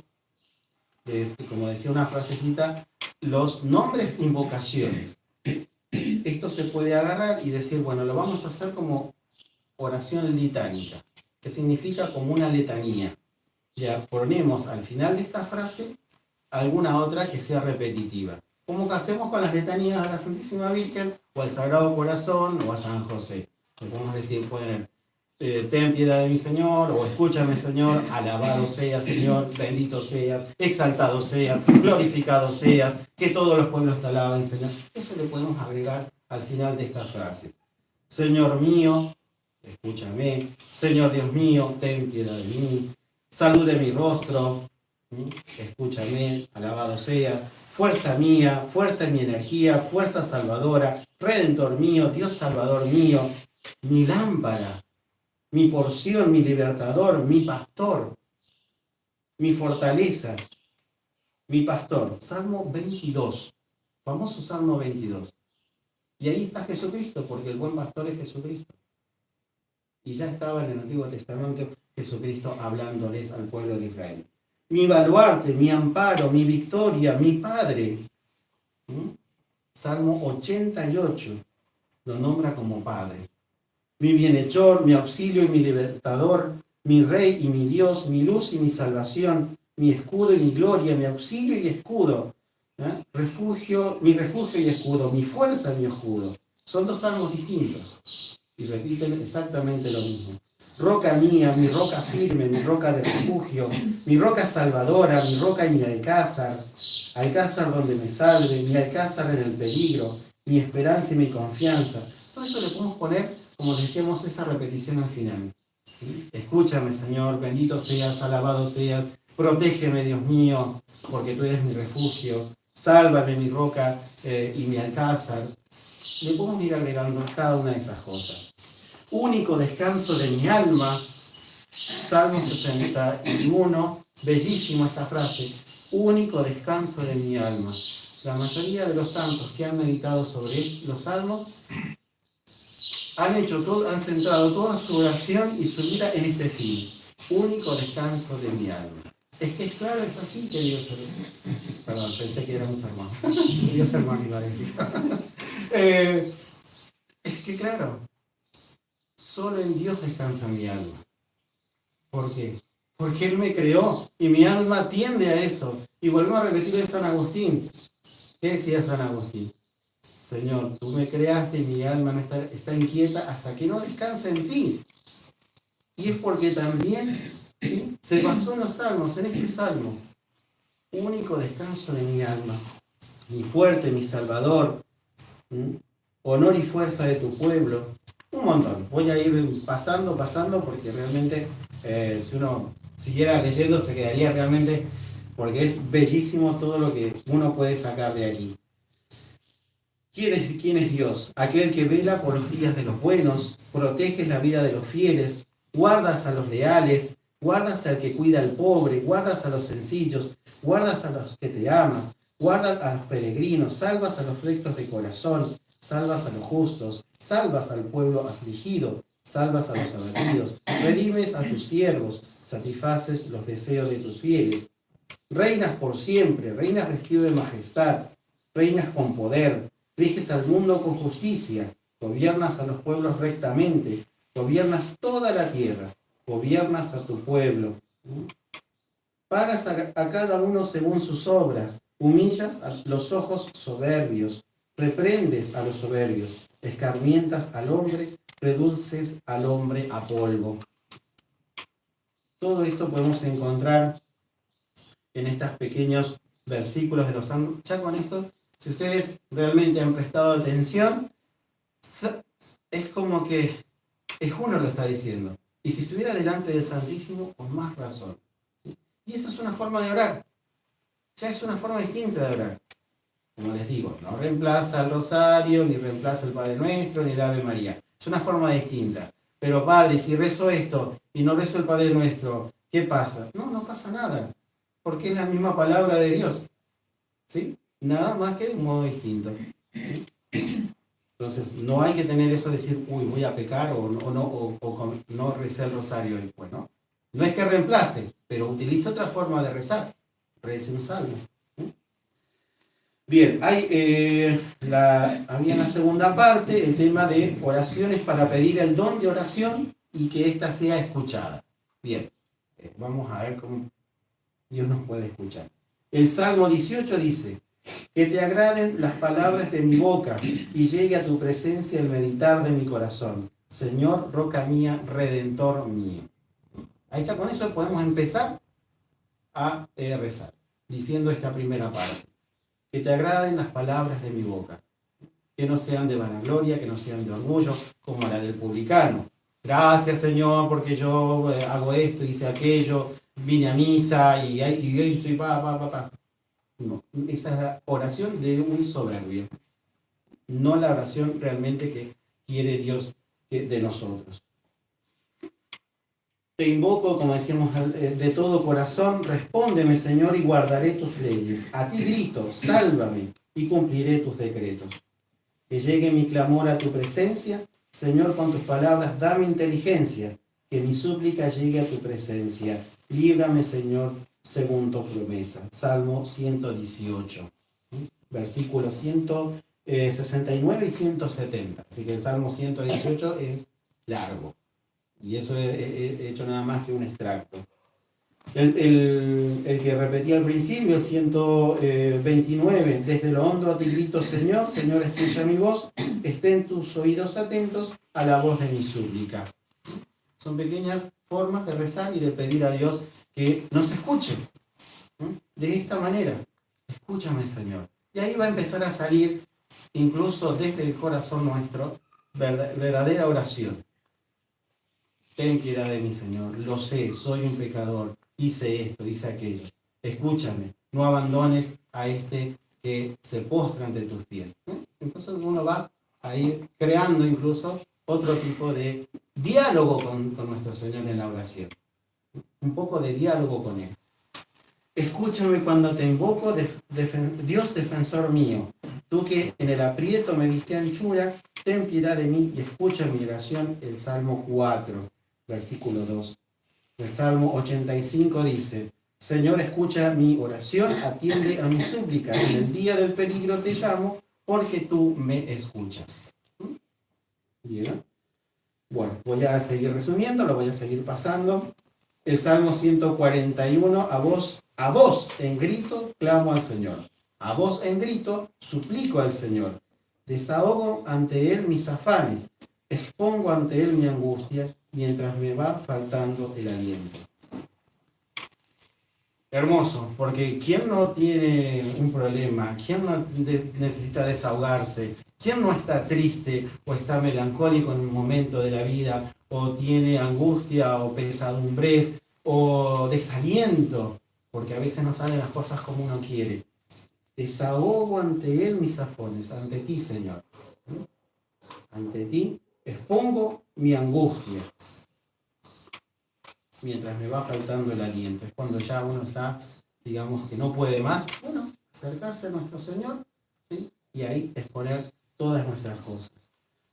como decía una frasecita, los nombres invocaciones. Esto se puede agarrar y decir, bueno, lo vamos a hacer como oración litánica, que significa como una letanía. Ya ponemos al final de esta frase alguna otra que sea repetitiva. Como que hacemos con las letanías a la Santísima Virgen, o al Sagrado Corazón, o a San José. Le podemos decir, poner ten piedad de mí, Señor, o escúchame, Señor, alabado seas, Señor, bendito seas, exaltado seas, glorificado seas, que todos los pueblos te alaben, Señor. Eso le podemos agregar al final de esta frase. Señor mío, escúchame. Señor Dios mío, ten piedad de mí. Salud de mi rostro, escúchame, alabado seas. Fuerza mía, fuerza en mi energía, fuerza salvadora, Redentor mío, Dios salvador mío, mi lámpara, mi porción, mi libertador, mi pastor, mi fortaleza, mi pastor. Salmo 22, famoso Salmo 22. Y ahí está Jesucristo, porque el buen pastor es Jesucristo. Y ya estaba en el Antiguo Testamento Jesucristo hablándoles al pueblo de Israel. Mi baluarte, mi amparo, mi victoria, mi Padre. Salmo 88 lo nombra como Padre. Mi bienhechor, mi auxilio y mi libertador, mi Rey y mi Dios, mi luz y mi salvación, mi escudo y mi gloria, mi auxilio y escudo, refugio, mi refugio y escudo, mi fuerza y mi escudo. Son dos salmos distintos y repiten exactamente lo mismo. Roca mía, mi roca firme, mi roca de refugio, mi roca salvadora, mi roca y mi alcázar, alcázar donde me salve, mi alcázar en el peligro, mi esperanza y mi confianza. Todo esto le podemos poner, como decíamos, esa repetición al final. ¿Sí? Escúchame, Señor, bendito seas, alabado seas, protégeme, Dios mío, porque tú eres mi refugio, sálvame, mi roca y mi alcázar. Le podemos ir agregando a cada una de esas cosas. Único descanso de mi alma, Salmo 61, bellísimo esta frase, único descanso de mi alma. La mayoría de los santos que han meditado sobre los salmos han centrado toda su oración y su vida en este fin, único descanso de mi alma. Es que es claro, es así, queridos hermanos. Perdón, pensé que era un sermón. Queridos hermanos, iba a decir. Es que claro, solo en Dios descansa mi alma. ¿Por qué? Porque Él me creó y mi alma tiende a eso. Y volvemos a repetir de San Agustín. ¿Qué decía San Agustín? Señor, tú me creaste y mi alma no está inquieta hasta que no descanse en ti. Y es porque también, ¿sí?, se basó en los salmos, en este salmo. Único descanso de mi alma. Mi fuerte, mi salvador. Honor y fuerza de tu pueblo. Un montón. Voy a ir pasando, porque realmente si uno siguiera leyendo se quedaría realmente, porque es bellísimo todo lo que uno puede sacar de aquí. ¿Quién es Dios? Aquel que vela por los días de los buenos, protege la vida de los fieles, guardas a los leales, guardas al que cuida al pobre, guardas a los sencillos, guardas a los que te amas, guardas a los peregrinos, salvas a los rectos de corazón, salvas a los justos, salvas al pueblo afligido, salvas a los abatidos, redimes a tus siervos, satisfaces los deseos de tus fieles. Reinas por siempre, reinas vestido de majestad, reinas con poder, riges al mundo con justicia, gobiernas a los pueblos rectamente, gobiernas toda la tierra, gobiernas a tu pueblo. Pagas a cada uno según sus obras, humillas a los ojos soberbios, reprendes a los soberbios, escarmientas al hombre, reduces al hombre a polvo. Todo esto podemos encontrar en estos pequeños versículos de los salmos. Ya con esto, si ustedes realmente han prestado atención, es como que es uno lo está diciendo. Y si estuviera delante del Santísimo, con más razón. ¿Sí? Y eso es una forma de orar. Ya es una forma distinta de orar. Como les digo, no reemplaza el rosario, ni reemplaza el Padre Nuestro, ni el Ave María. Es una forma distinta. Pero Padre, si rezo esto y no rezo el Padre Nuestro, ¿qué pasa? No pasa nada. Porque es la misma palabra de Dios. ¿Sí? Nada más que de un modo distinto. Entonces, no hay que tener eso de decir, uy, voy a pecar o no recé el rosario después, ¿no? No es que reemplace, pero utilice otra forma de rezar. Rece un salmo. Bien, había en la segunda parte el tema de oraciones para pedir el don de oración y que ésta sea escuchada. Bien, vamos a ver cómo Dios nos puede escuchar. El Salmo 18 dice, que te agraden las palabras de mi boca y llegue a tu presencia el meditar de mi corazón. Señor, roca mía, redentor mío. Ahí está, con eso podemos empezar a rezar, diciendo esta primera parte. Que te agraden las palabras de mi boca, que no sean de vanagloria, que no sean de orgullo, como la del publicano. Gracias, Señor, porque yo hago esto, hice aquello, vine a misa y hoy estoy pa. No, esa es la oración de un soberbio, no la oración realmente que quiere Dios de nosotros. Te invoco, como decíamos, de todo corazón, respóndeme, Señor, y guardaré tus leyes. A ti grito, sálvame, y cumpliré tus decretos. Que llegue mi clamor a tu presencia, Señor, con tus palabras, dame inteligencia, que mi súplica llegue a tu presencia. Líbrame, Señor, según tu promesa. Salmo 118, versículos 169 y 170. Así que el Salmo 118 es largo. Y eso he hecho nada más que un extracto. El que repetía al principio, el 129, desde lo hondo a ti grito, Señor, Señor, escucha mi voz, estén tus oídos atentos a la voz de mi súplica. Son pequeñas formas de rezar y de pedir a Dios que nos escuche. De esta manera, escúchame, Señor. Y ahí va a empezar a salir, incluso desde el corazón nuestro, verdadera oración. Ten piedad de mí, Señor. Lo sé, soy un pecador. Hice esto, hice aquello. Escúchame, no abandones a este que se postra ante tus pies. Entonces uno va a ir creando incluso otro tipo de diálogo con nuestro Señor en la oración. Un poco de diálogo con Él. Escúchame cuando te invoco, Dios defensor mío. Tú que en el aprieto me diste anchura, ten piedad de mí y escucha mi oración. El Salmo 4, versículo 2. El Salmo 85 dice, Señor, escucha mi oración, atiende a mi súplica. En el día del peligro te llamo, porque tú me escuchas. Bien. Bueno, voy a seguir resumiendo, lo voy a seguir pasando. El Salmo 141, a voz en grito clamo al Señor. A voz en grito suplico al Señor. Desahogo ante Él mis afanes. Expongo ante Él mi angustia mientras me va faltando el aliento. Hermoso, porque ¿quién no tiene un problema? ¿Quién no necesita desahogarse? ¿Quién no está triste o está melancólico en un momento de la vida? ¿O tiene angustia o pesadumbres o desaliento? Porque a veces no salen las cosas como uno quiere. Desahogo ante Él mis afanes, ante ti, Señor. Ante ti expongo mi angustia mientras me va faltando el aliento. Es cuando ya uno está, digamos, que no puede más, bueno, acercarse a nuestro Señor, ¿sí? Y ahí exponer todas nuestras cosas.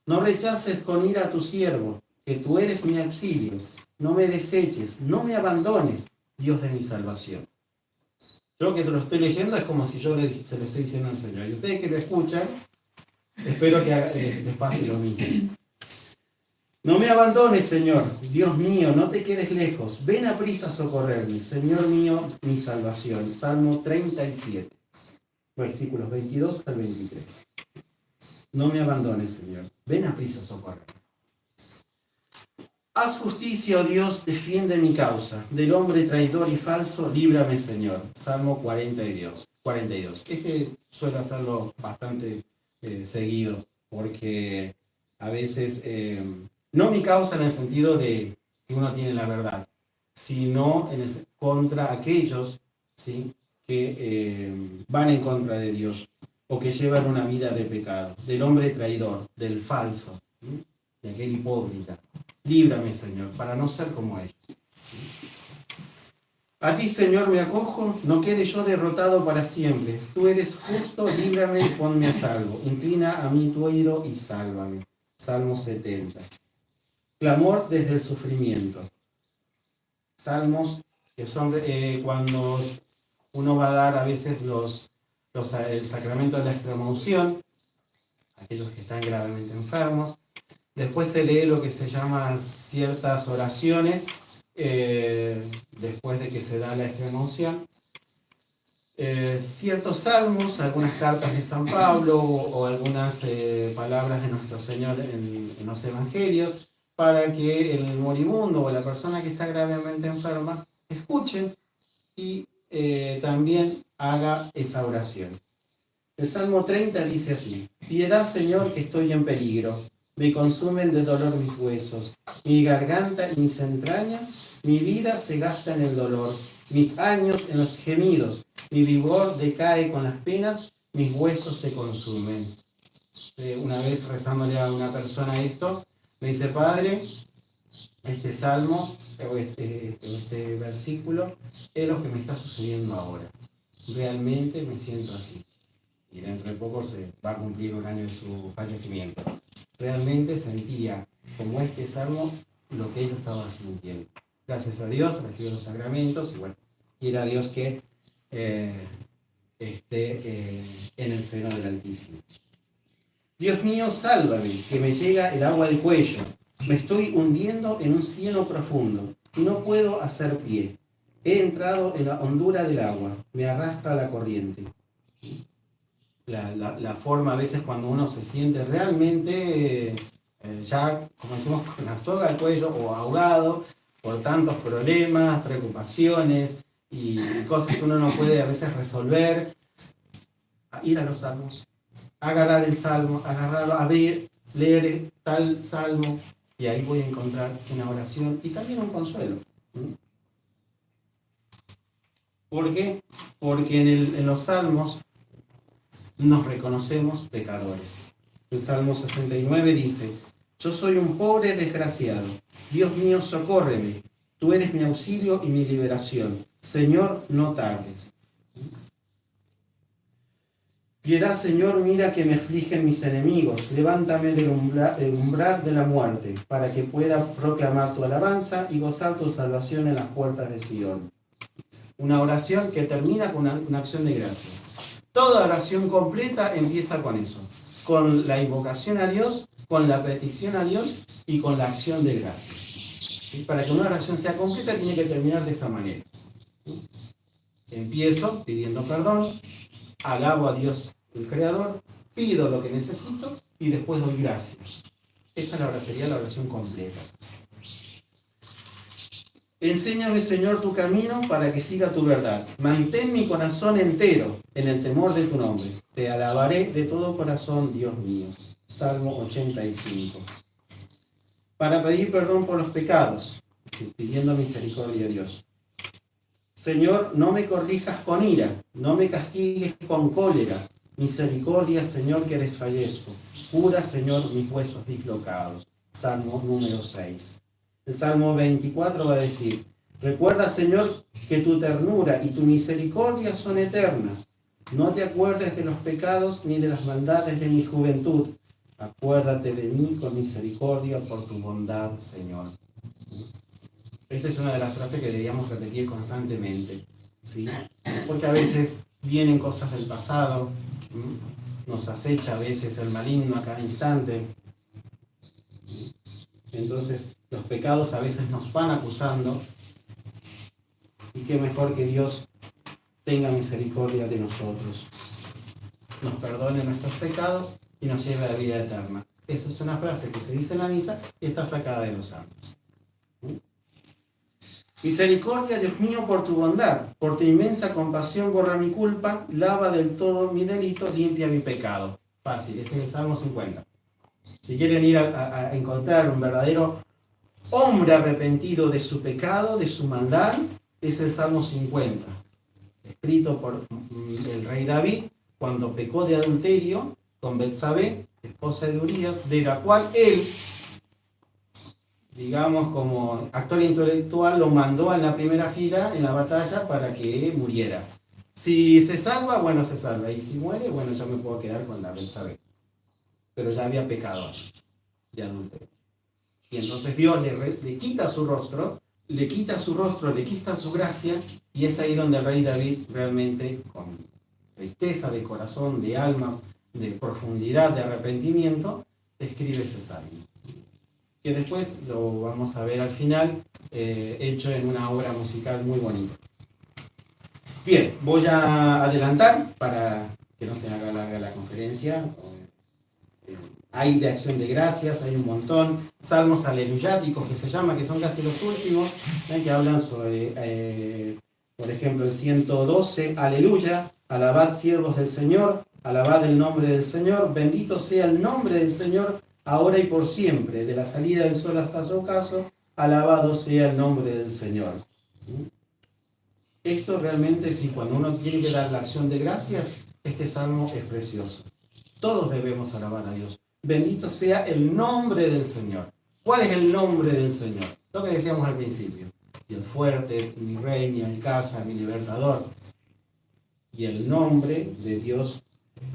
No rechaces con ira a tu siervo, que tú eres mi auxilio. No me deseches, no me abandones, Dios de mi salvación. Yo que te lo estoy leyendo es como si yo se lo estoy diciendo al Señor. Y ustedes que lo escuchan, espero que les pase lo mismo. No me abandones, Señor, Dios mío, no te quedes lejos. Ven a prisa a socorrerme, Señor mío, mi salvación. Salmo 37, versículos 22 al 23. No me abandones, Señor. Ven a prisa a socorrerme. Haz justicia, oh Dios, defiende mi causa. Del hombre traidor y falso, líbrame, Señor. Salmo 42. Este suelo hacerlo bastante seguido, porque a veces... no mi causa en el sentido de que uno tiene la verdad, sino contra aquellos, ¿sí?, que van en contra de Dios o que llevan una vida de pecado, del hombre traidor, del falso, ¿sí?, de aquel hipócrita. Líbrame, Señor, para no ser como ellos. A ti, Señor, me acojo, no quede yo derrotado para siempre. Tú eres justo, líbrame, ponme a salvo. Inclina a mí tu oído y sálvame. Salmo 70. Clamor desde el sufrimiento. Salmos que son cuando uno va a dar a veces el sacramento de la extremaunción, aquellos que están gravemente enfermos. Después se lee lo que se llama ciertas oraciones después de que se da la extremaunción. ciertos salmos, algunas cartas de San Pablo o algunas palabras de nuestro Señor en los Evangelios, para que el moribundo o la persona que está gravemente enferma escuche y también haga esa oración. El Salmo 30 dice así: Piedad, Señor, que estoy en peligro, me consumen de dolor mis huesos, mi garganta y mis entrañas, mi vida se gasta en el dolor, mis años en los gemidos, mi vigor decae con las penas, mis huesos se consumen. Una vez rezándole a una persona esto, me dice: Padre, este salmo, o este versículo, es lo que me está sucediendo ahora. Realmente me siento así. Y dentro de poco se va a cumplir un año de su fallecimiento. Realmente sentía, como este salmo, lo que ella estaba sintiendo. Gracias a Dios, recibió los sacramentos y bueno, quiera Dios que esté en el seno del Altísimo. Dios mío, sálvame, que me llega el agua al cuello. Me estoy hundiendo en un cieno profundo y no puedo hacer pie. He entrado en la hondura del agua, me arrastra la corriente. La forma a veces cuando uno se siente realmente ya, como decimos, con la soga al cuello o ahogado por tantos problemas, preocupaciones y cosas que uno no puede a veces resolver, ir a los salmos, agarrar el salmo, agarrarlo, abrir, leer tal salmo y ahí voy a encontrar una oración y también un consuelo. ¿Por qué? Porque en los salmos nos reconocemos pecadores. El Salmo 69 dice: Yo soy un pobre desgraciado. Dios mío, socórreme. Tú eres mi auxilio y mi liberación. Señor, no tardes. Piedad, Señor, mira que me afligen mis enemigos. Levántame del umbral de la muerte, para que pueda proclamar tu alabanza y gozar tu salvación en las puertas de Sion. Una oración que termina con una acción de gracias. Toda oración completa empieza con eso, con la invocación a Dios, con la petición a Dios y con la acción de gracias. ¿Sí? Para que una oración sea completa tiene que terminar de esa manera. ¿Sí? Empiezo pidiendo perdón, alabo a Dios el Creador, pido lo que necesito y después doy gracias. Esa sería la oración completa. Enséñame, Señor, tu camino para que siga tu verdad. Mantén mi corazón entero en el temor de tu nombre. Te alabaré de todo corazón, Dios mío. Salmo 85. Para pedir perdón por los pecados, pidiendo misericordia a Dios. Señor, no me corrijas con ira, no me castigues con cólera. Misericordia, Señor, que desfallezco. Cura, Señor, mis huesos dislocados. Salmo número 6. El Salmo 24 va a decir: Recuerda, Señor, que tu ternura y tu misericordia son eternas. No te acuerdes de los pecados ni de las maldades de mi juventud. Acuérdate de mí con misericordia por tu bondad, Señor. Esta es una de las frases que deberíamos repetir constantemente, ¿sí? Porque a veces vienen cosas del pasado, nos acecha a veces el maligno a cada instante. Entonces, los pecados a veces nos van acusando y qué mejor que Dios tenga misericordia de nosotros, nos perdone nuestros pecados y nos lleve a la vida eterna. Esa es una frase que se dice en la misa y está sacada de los santos. Misericordia, Dios mío, por tu bondad, por tu inmensa compasión borra mi culpa, lava del todo mi delito, limpia mi pecado. Fácil, ese es el Salmo 50. Si quieren ir a encontrar un verdadero hombre arrepentido de su pecado, de su maldad, es el Salmo 50, escrito por el rey David cuando pecó de adulterio con Betsabé, esposa de Urías, de la cual él, digamos como actor intelectual, lo mandó en la primera fila en la batalla para que muriera. Si se salva, bueno, se salva, y si muere, bueno, yo me puedo quedar con la Betsabé. Pero ya había pecado de adulterio. Y entonces Dios le quita su rostro, le quita su gracia, y es ahí donde el rey David realmente, con tristeza de corazón, de alma, de profundidad, de arrepentimiento, escribe ese salmo. Que después lo vamos a ver al final, hecho en una obra musical muy bonita. Bien, voy a adelantar para que no se haga larga la conferencia. Hay de acción de gracias, hay un montón. Salmos aleluyáticos que se llama, que son casi los últimos, que hablan sobre, por ejemplo, el 112, aleluya, alabad siervos del Señor, alabad el nombre del Señor, bendito sea el nombre del Señor, ahora y por siempre, de la salida del sol hasta su ocaso, alabado sea el nombre del Señor. Esto realmente, sí, cuando uno tiene que dar la acción de gracias, este salmo es precioso. Todos debemos alabar a Dios. Bendito sea el nombre del Señor. ¿Cuál es el nombre del Señor? Lo que decíamos al principio. Dios fuerte, mi rey, mi alcázar, mi libertador. Y el nombre de Dios,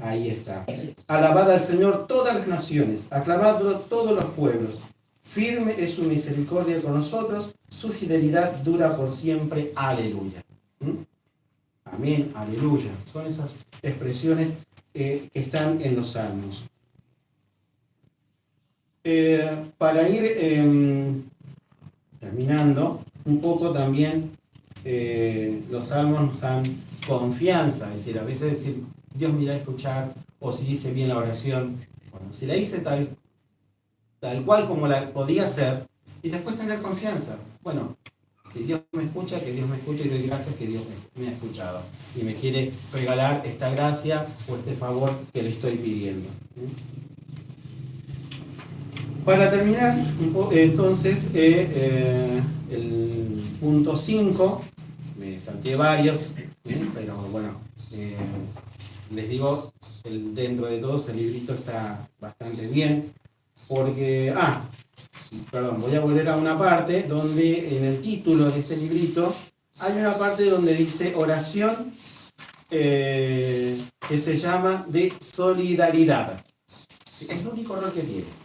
ahí está. Alabad al Señor todas las naciones, aclamadlo todos los pueblos. Firme es su misericordia con nosotros, su fidelidad dura por siempre. Aleluya. Amén, aleluya. Son esas expresiones que están en los salmos. Para ir terminando, un poco también los salmos nos dan confianza, es decir, a veces decir, Dios me irá a escuchar, o si hice bien la oración, bueno, si la hice tal cual como la podía hacer, y después tener confianza. Bueno, si Dios me escucha, que Dios me escuche, y doy gracias que Dios me ha escuchado, y me quiere regalar esta gracia o este favor que le estoy pidiendo. Para terminar, entonces, el punto 5, me salté varios, pero bueno, les digo, dentro de todos el librito está bastante bien, porque, perdón, voy a volver a una parte donde en el título de este librito hay una parte donde dice oración que se llama de solidaridad. ¿Sí? Es el único error que tiene.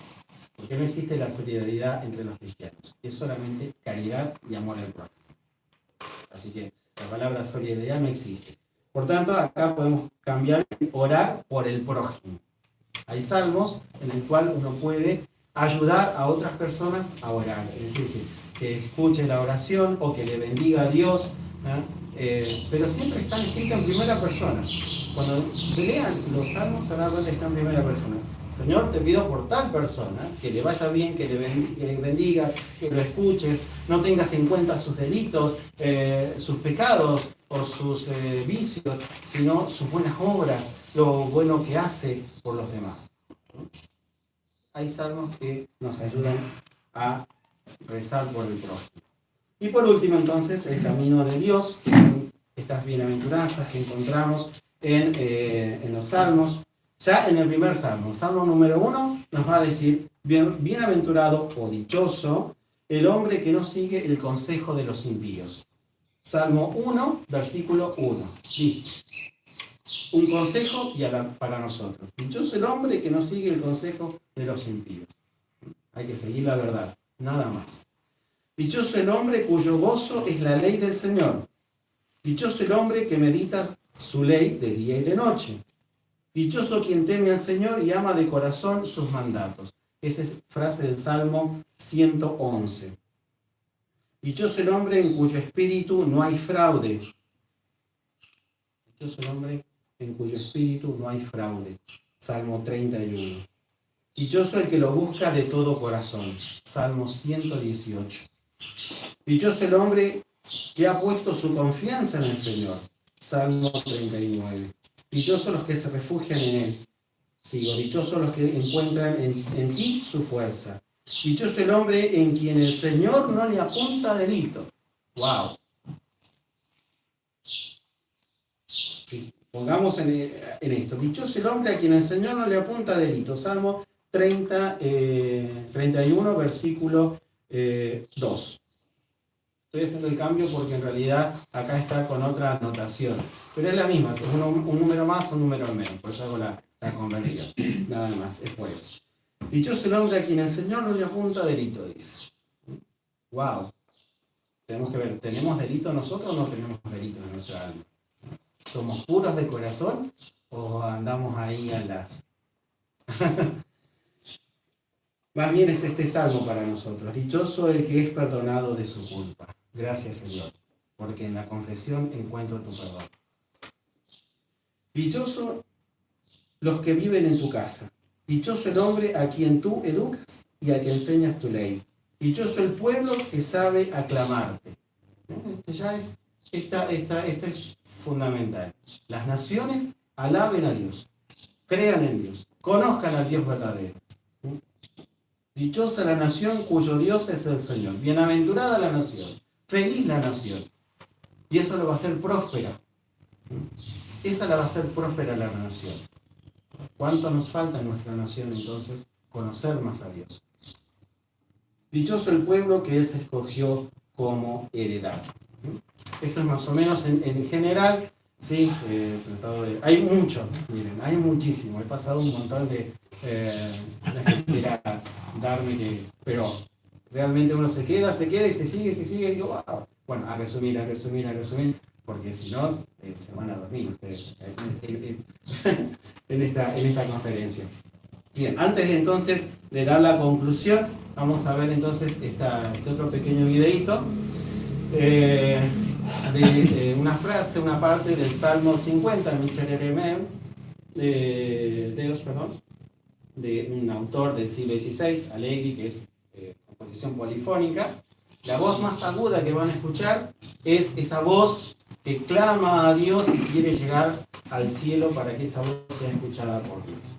Porque no existe la solidaridad entre los cristianos. Es solamente caridad y amor al prójimo. Así que la palabra solidaridad no existe. Por tanto, acá podemos cambiar orar por el prójimo. Hay salmos en el cual uno puede ayudar a otras personas a orar. Es decir, que escuche la oración o que le bendiga a Dios. Pero siempre están escritos en primera persona. Cuando lean los salmos, se van a dar cuenta que está en primera persona. Señor, te pido por tal persona, que le vaya bien, que le bendigas, que lo escuches, no tengas en cuenta sus delitos, sus pecados o sus vicios, sino sus buenas obras, lo bueno que hace por los demás. Hay salmos que nos ayudan a rezar por el prójimo. Y por último, entonces, el camino de Dios, estas bienaventuranzas que encontramos en los salmos. Ya en el primer salmo, salmo número 1, nos va a decir, bienaventurado o dichoso el hombre que no sigue el consejo de los impíos. Salmo 1, versículo 1. Listo. Un consejo para nosotros. Dichoso el hombre que no sigue el consejo de los impíos. Hay que seguir la verdad, nada más. Dichoso el hombre cuyo gozo es la ley del Señor. Dichoso el hombre que medita su ley de día y de noche. Dichoso quien teme al Señor y ama de corazón sus mandatos. Esa es frase del Salmo 111. Dichoso el hombre en cuyo espíritu no hay fraude. Dichoso el hombre en cuyo espíritu no hay fraude. Salmo 31. Dichoso el que lo busca de todo corazón. Salmo 118. Dichoso el hombre que ha puesto su confianza en el Señor. Salmo 39. Dichosos los que se refugian en Él. Sigo, dichosos los que encuentran en ti su fuerza. Dichoso el hombre en quien el Señor no le apunta delito. ¡Wow! Sí, pongamos en esto. Dichoso el hombre a quien el Señor no le apunta delito. Salmo 31, versículo 2. Estoy haciendo el cambio porque en realidad acá está con otra anotación. Pero es la misma, es un número más o un número menos. Por eso hago la conversión. Nada más, es por eso. Dichoso el hombre a quien el Señor no le apunta delito, dice. ¡Wow! Tenemos que ver, ¿tenemos delito nosotros o no tenemos delito en nuestra alma? ¿Somos puros de corazón o andamos ahí a las... Más bien es este salmo para nosotros. Dichoso el que es perdonado de su culpa. Gracias, Señor. porque en la confesión encuentro tu perdón. Dichoso los que viven en tu casa. Dichoso el hombre a quien tú educas y a quien enseñas tu ley. Dichoso el pueblo que sabe aclamarte. Ya es, esta es fundamental. Las naciones alaben a Dios, crean en Dios, conozcan al Dios verdadero. Dichosa la nación cuyo Dios es el Señor. Bienaventurada la nación, feliz la nación. Y eso lo va a hacer próspera. Esa la va a hacer próspera la nación. ¿Cuánto nos falta en nuestra nación entonces conocer más a Dios? Dichoso el pueblo que Él se escogió como heredad. Esto es más o menos en general, ¿sí? Hay mucho, miren, hay muchísimo. He pasado un montón de... pero realmente uno se queda y se sigue y digo, wow. Bueno, a resumir, porque si no, se van a dormir ustedes en esta conferencia. Bien, antes entonces de dar la conclusión, vamos a ver entonces este otro pequeño videíto de una frase, una parte del Salmo 50, Miserere Meum, de un autor del siglo XVI, Allegri, que es composición polifónica. La voz más aguda que van a escuchar es esa voz que clama a Dios y quiere llegar al cielo para que esa voz sea escuchada por Dios.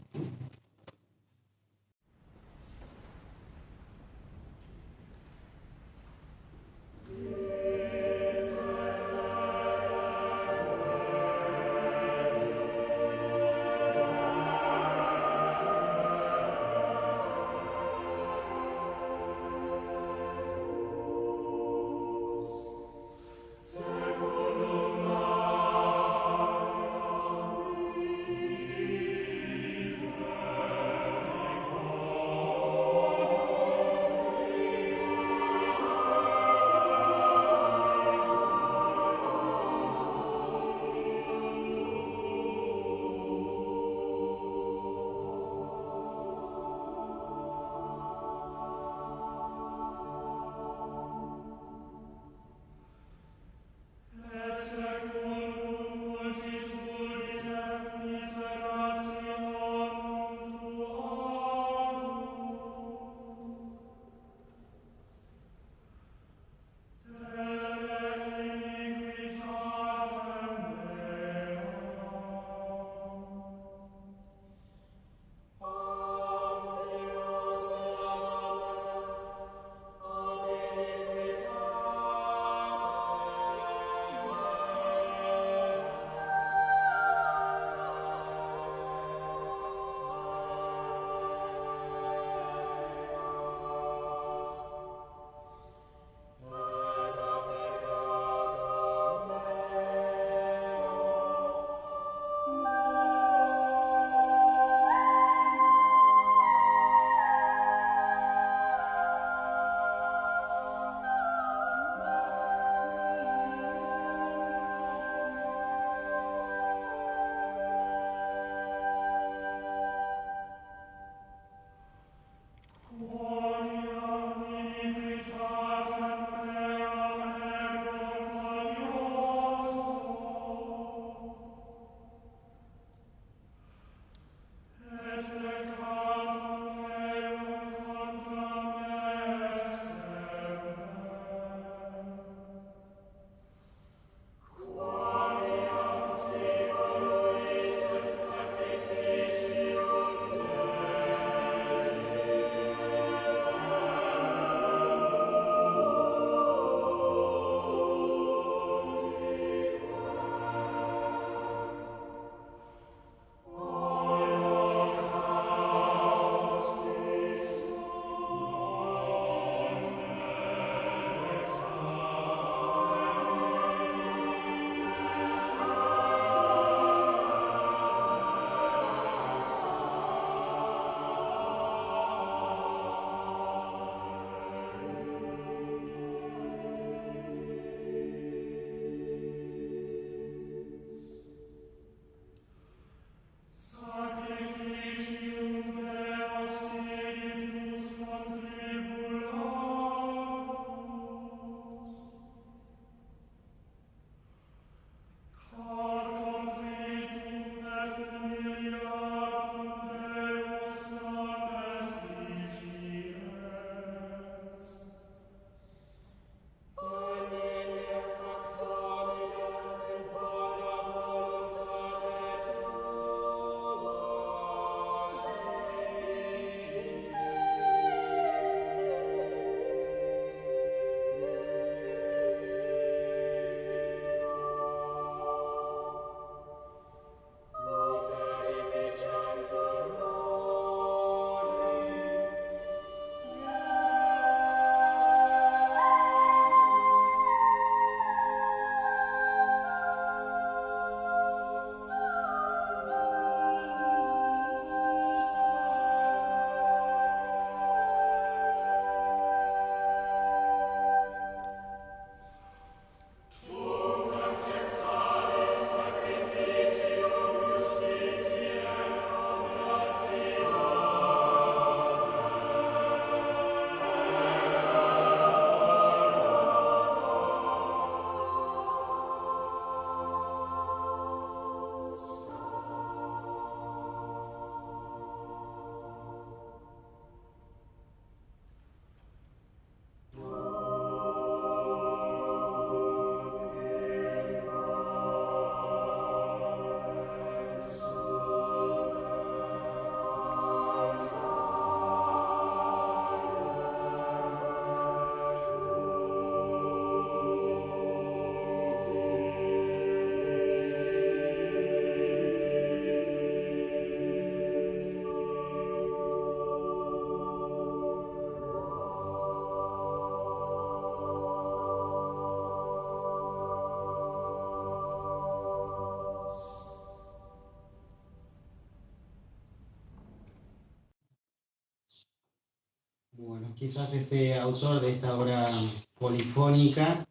Bueno, quizás este autor de esta obra polifónica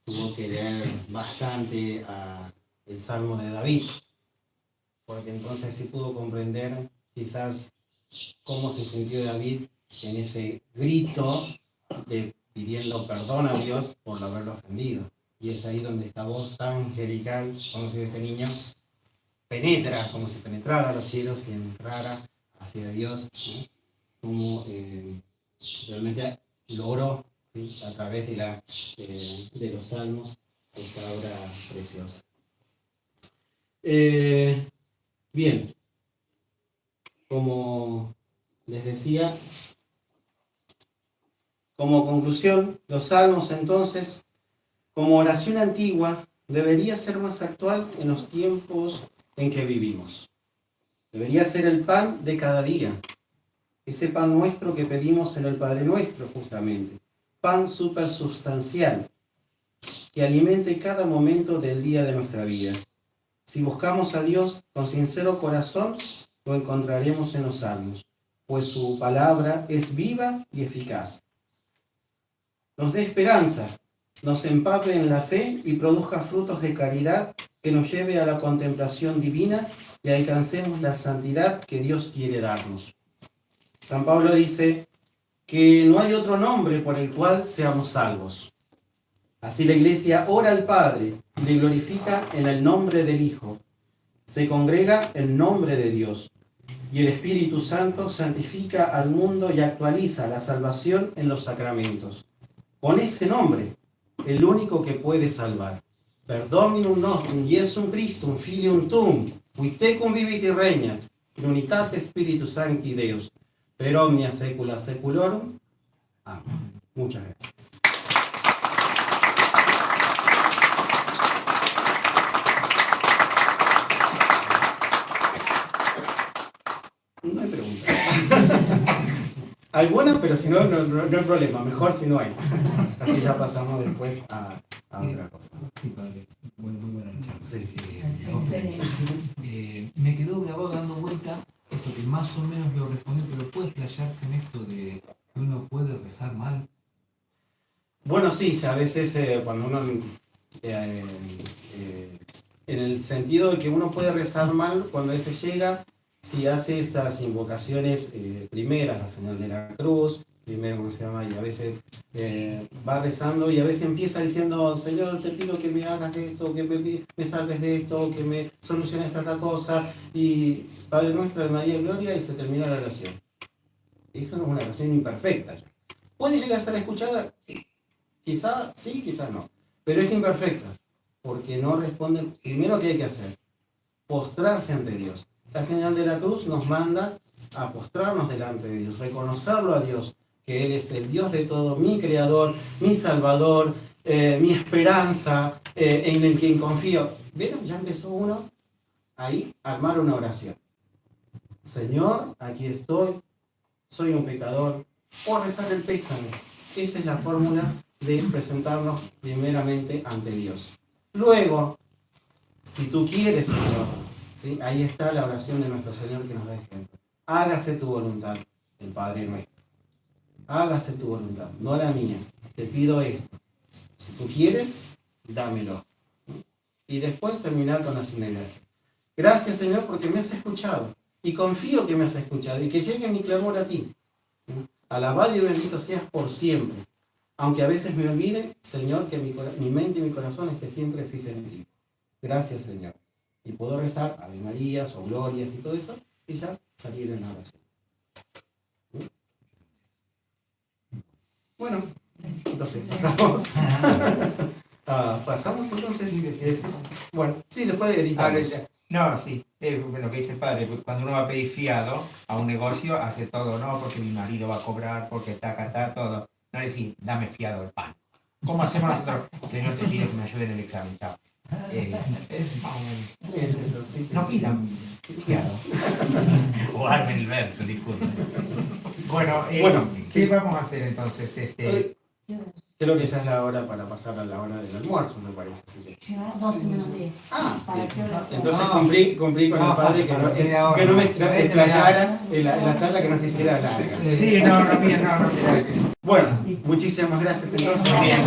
tuvo que leer bastante el Salmo de David, porque entonces sí pudo comprender quizás cómo se sintió David en ese grito de pidiendo perdón a Dios por haberlo ofendido. Y es ahí donde esta voz tan angelical, como si este niño penetra, como si penetrara a los cielos y entrara hacia Dios, ¿no? Como realmente logró, ¿sí?, a través de los salmos esta obra preciosa. Bien, como les decía, como conclusión, los salmos entonces, como oración antigua, debería ser más actual en los tiempos en que vivimos. Debería ser el pan de cada día, ese pan nuestro que pedimos en el Padre Nuestro, justamente. Pan supersubstancial, que alimente cada momento del día de nuestra vida. Si buscamos a Dios con sincero corazón, lo encontraremos en los salmos, pues su palabra es viva y eficaz. Nos dé esperanza, nos empape en la fe y produzca frutos de caridad que nos lleve a la contemplación divina y alcancemos la santidad que Dios quiere darnos. San Pablo dice que no hay otro nombre por el cual seamos salvos. Así la Iglesia ora al Padre y le glorifica en el nombre del Hijo. Se congrega en nombre de Dios. Y el Espíritu Santo santifica al mundo y actualiza la salvación en los sacramentos. Con ese nombre, el único que puede salvar. Per Dominum nostrum, Iesum Christum, Filium Tuum, qui tecum vivit y regnat, in unitate Spiritus Sancti Deus, per omnia saecula saeculorum. Amén. Muchas gracias. No hay preguntas. Hay buenas, pero si no, no hay problema. Mejor si no hay. Así ya pasamos después a otra cosa. Sí, padre. Muy buena charla. Sí. Me quedó grabado dando vuelta esto que más o menos lo respondió, pero puede explayarse en esto de que uno puede rezar mal. Bueno, sí, a veces cuando uno, en el sentido de que uno puede rezar mal, cuando a veces llega, si hace estas invocaciones primeras, la señal de la cruz, primero, ¿cómo se llama? Y a veces va rezando y a veces empieza diciendo, Señor, te pido que me hagas esto, que me salves de esto, que me soluciones esta cosa, y Padre Nuestro de María y Gloria, y se termina la oración. Eso no es una oración imperfecta ya. ¿Puede llegar a ser escuchada? Quizá sí, quizá no. Pero es imperfecta, porque no responde. Primero, ¿qué hay que hacer? Postrarse ante Dios. La señal de la cruz nos manda a postrarnos delante de Dios, reconocerlo a Dios, que Él es el Dios de todo, mi Creador, mi Salvador, mi esperanza, en el quien confío. ¿Vieron? Ya empezó uno ahí a armar una oración. Señor, aquí estoy, soy un pecador, o rezar el pésame. Esa es la fórmula de presentarnos primeramente ante Dios. Luego, si tú quieres, Señor, ¿sí?, ahí está la oración de nuestro Señor que nos da ejemplo. Hágase tu voluntad, el Padre Nuestro. Hágase tu voluntad, no la mía. Te pido esto. Si tú quieres, dámelo. Y después terminar con la gracia. Gracias, Señor, porque me has escuchado. Y confío que me has escuchado y que llegue mi clamor a ti. Alabado y bendito seas por siempre. Aunque a veces me olvide, Señor, que mi mente y mi corazón esté siempre fija en ti. Gracias, Señor. Y puedo rezar Ave Marías o Glorias y todo eso, y ya salir en la oración. Bueno, entonces pasamos. Pasamos entonces. Bueno, sí, después de gritar. No, sí, lo que dice el padre, cuando uno va a pedir fiado a un negocio, hace todo, no, porque mi marido va a cobrar, porque está todo. No decir, dame fiado el pan. ¿Cómo hacemos nosotros? Señor, te pido que me ayude en el examen, chao. Es eso, sí. No pidan fiado. O armen el verso, disculpen. Bueno, Bueno, ¿qué vamos a hacer entonces? Creo que ya es la hora para pasar a la hora del almuerzo, me parece. Así que... Lleva 12 menos 10. Ah, Para bien. que hora- Entonces No. cumplí con el padre que no me explayara en la charla, que no se hiciera larga. Sí, no, mira. Bueno, muchísimas gracias entonces. Bien.